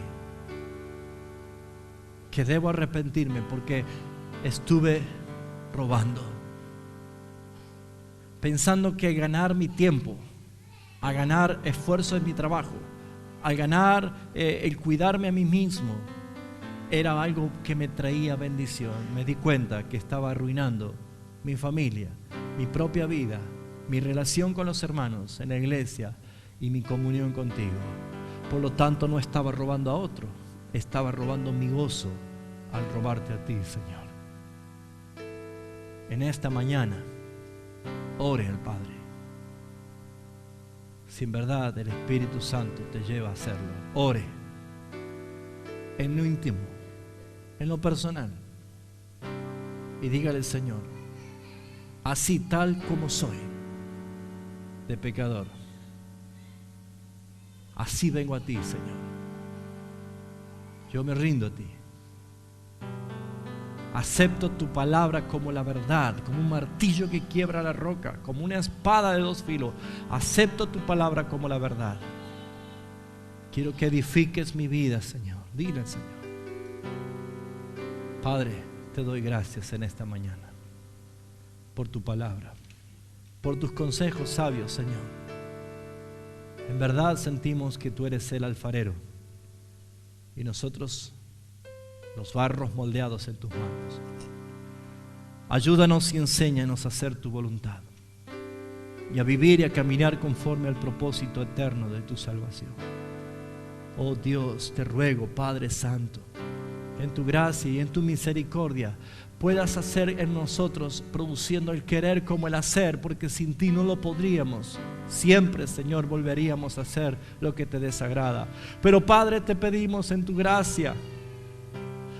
que debo arrepentirme porque estuve robando, pensando que ganar mi tiempo, a ganar esfuerzo en mi trabajo, a ganar el cuidarme a mí mismo, era algo que me traía bendición. Me di cuenta que estaba arruinando mi familia, mi propia vida, mi relación con los hermanos en la iglesia y mi comunión contigo. Por lo tanto, no estaba robando a otro, estaba robando mi gozo al robarte a ti, Señor. En esta mañana, ore al Padre. Si en verdad el Espíritu Santo te lleva a hacerlo, ore en lo íntimo, en lo personal, y dígale al Señor, así tal como soy, de pecador, así vengo a ti, Señor. Yo me rindo a ti. Acepto tu palabra como la verdad, como un martillo que quiebra la roca, como una espada de dos filos. Acepto tu palabra como la verdad. Quiero que edifiques mi vida, Señor. Dile al Señor. Padre, te doy gracias en esta mañana por tu palabra, por tus consejos sabios, Señor. En verdad sentimos que tú eres el alfarero y nosotros los barros moldeados en tus manos. Ayúdanos y enséñanos a hacer tu voluntad y a vivir y a caminar conforme al propósito eterno de tu salvación. Oh Dios, te ruego, Padre Santo, en tu gracia y en tu misericordia puedas hacer en nosotros, produciendo el querer como el hacer, porque sin ti no lo podríamos. Siempre, Señor, volveríamos a hacer lo que te desagrada. Pero Padre, te pedimos en tu gracia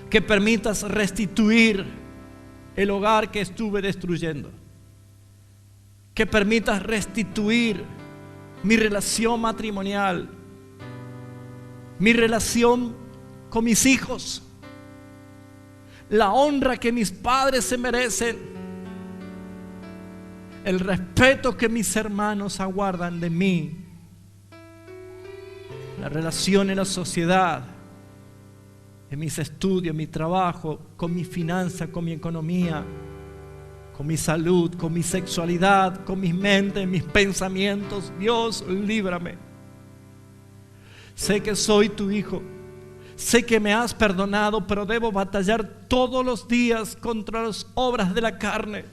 que permitas restituir el hogar que estuve destruyendo, que permitas restituir mi relación matrimonial, mi relación con mis hijos, la honra que mis padres se merecen, el respeto que mis hermanos aguardan de mí, la relación en la sociedad, en mis estudios, en mi trabajo, con mi finanza, con mi economía, con mi salud, con mi sexualidad, con mi mente, mis pensamientos. Dios, líbrame. Sé que soy tu hijo, sé que me has perdonado, pero debo batallar todos los días contra las obras de la carne.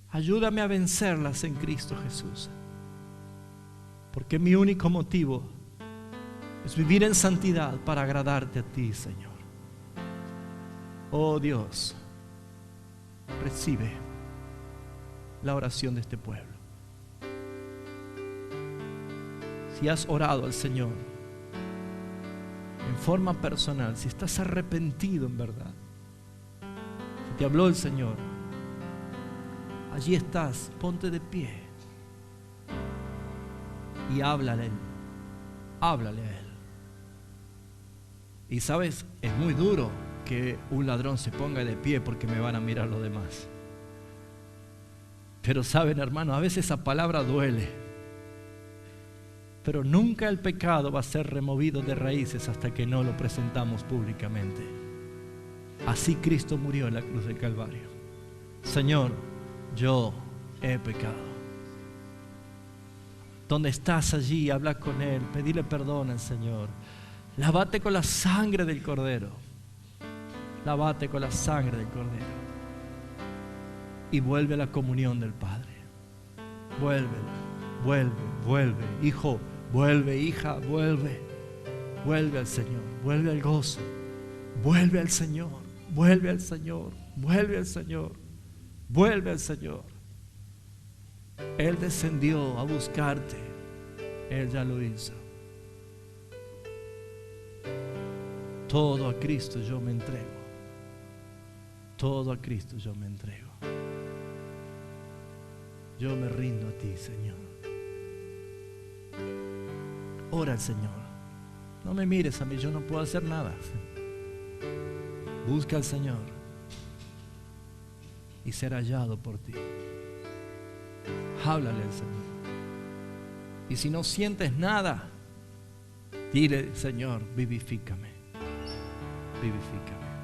Ayúdame a vencerlas en Cristo Jesús, porque mi único motivo es vivir en santidad para agradarte a ti, Señor. Oh Dios, recibe la oración de este pueblo. Si has orado al Señor en forma personal, si estás arrepentido en verdad, si te habló el Señor, allí estás, ponte de pie y háblale a Él. Y sabes, es muy duro que un ladrón se ponga de pie porque me van a mirar los demás. Pero saben, hermano, a veces esa palabra duele. Pero nunca el pecado va a ser removido de raíces hasta que no lo presentamos públicamente. Así Cristo murió en la cruz del Calvario. Señor, yo he pecado. Donde estás allí, habla con Él, pedile perdón al Señor. Lávate con la sangre del Cordero. Lávate con la sangre del Cordero. Y vuelve a la comunión del Padre. Vuelve, hijo. Vuelve, hija, vuelve al Señor, vuelve al gozo, vuelve al Señor, vuelve al Señor, vuelve al Señor, vuelve al Señor. Él descendió a buscarte, Él ya lo hizo. Todo a Cristo yo me entrego, todo a Cristo yo me entrego. Yo me rindo a ti, Señor. Ora al Señor. No me mires a mí, yo no puedo hacer nada. Busca al Señor y ser hallado por ti. Háblale al Señor. Y si no sientes nada, dile: Señor, vivifícame. Vivifícame.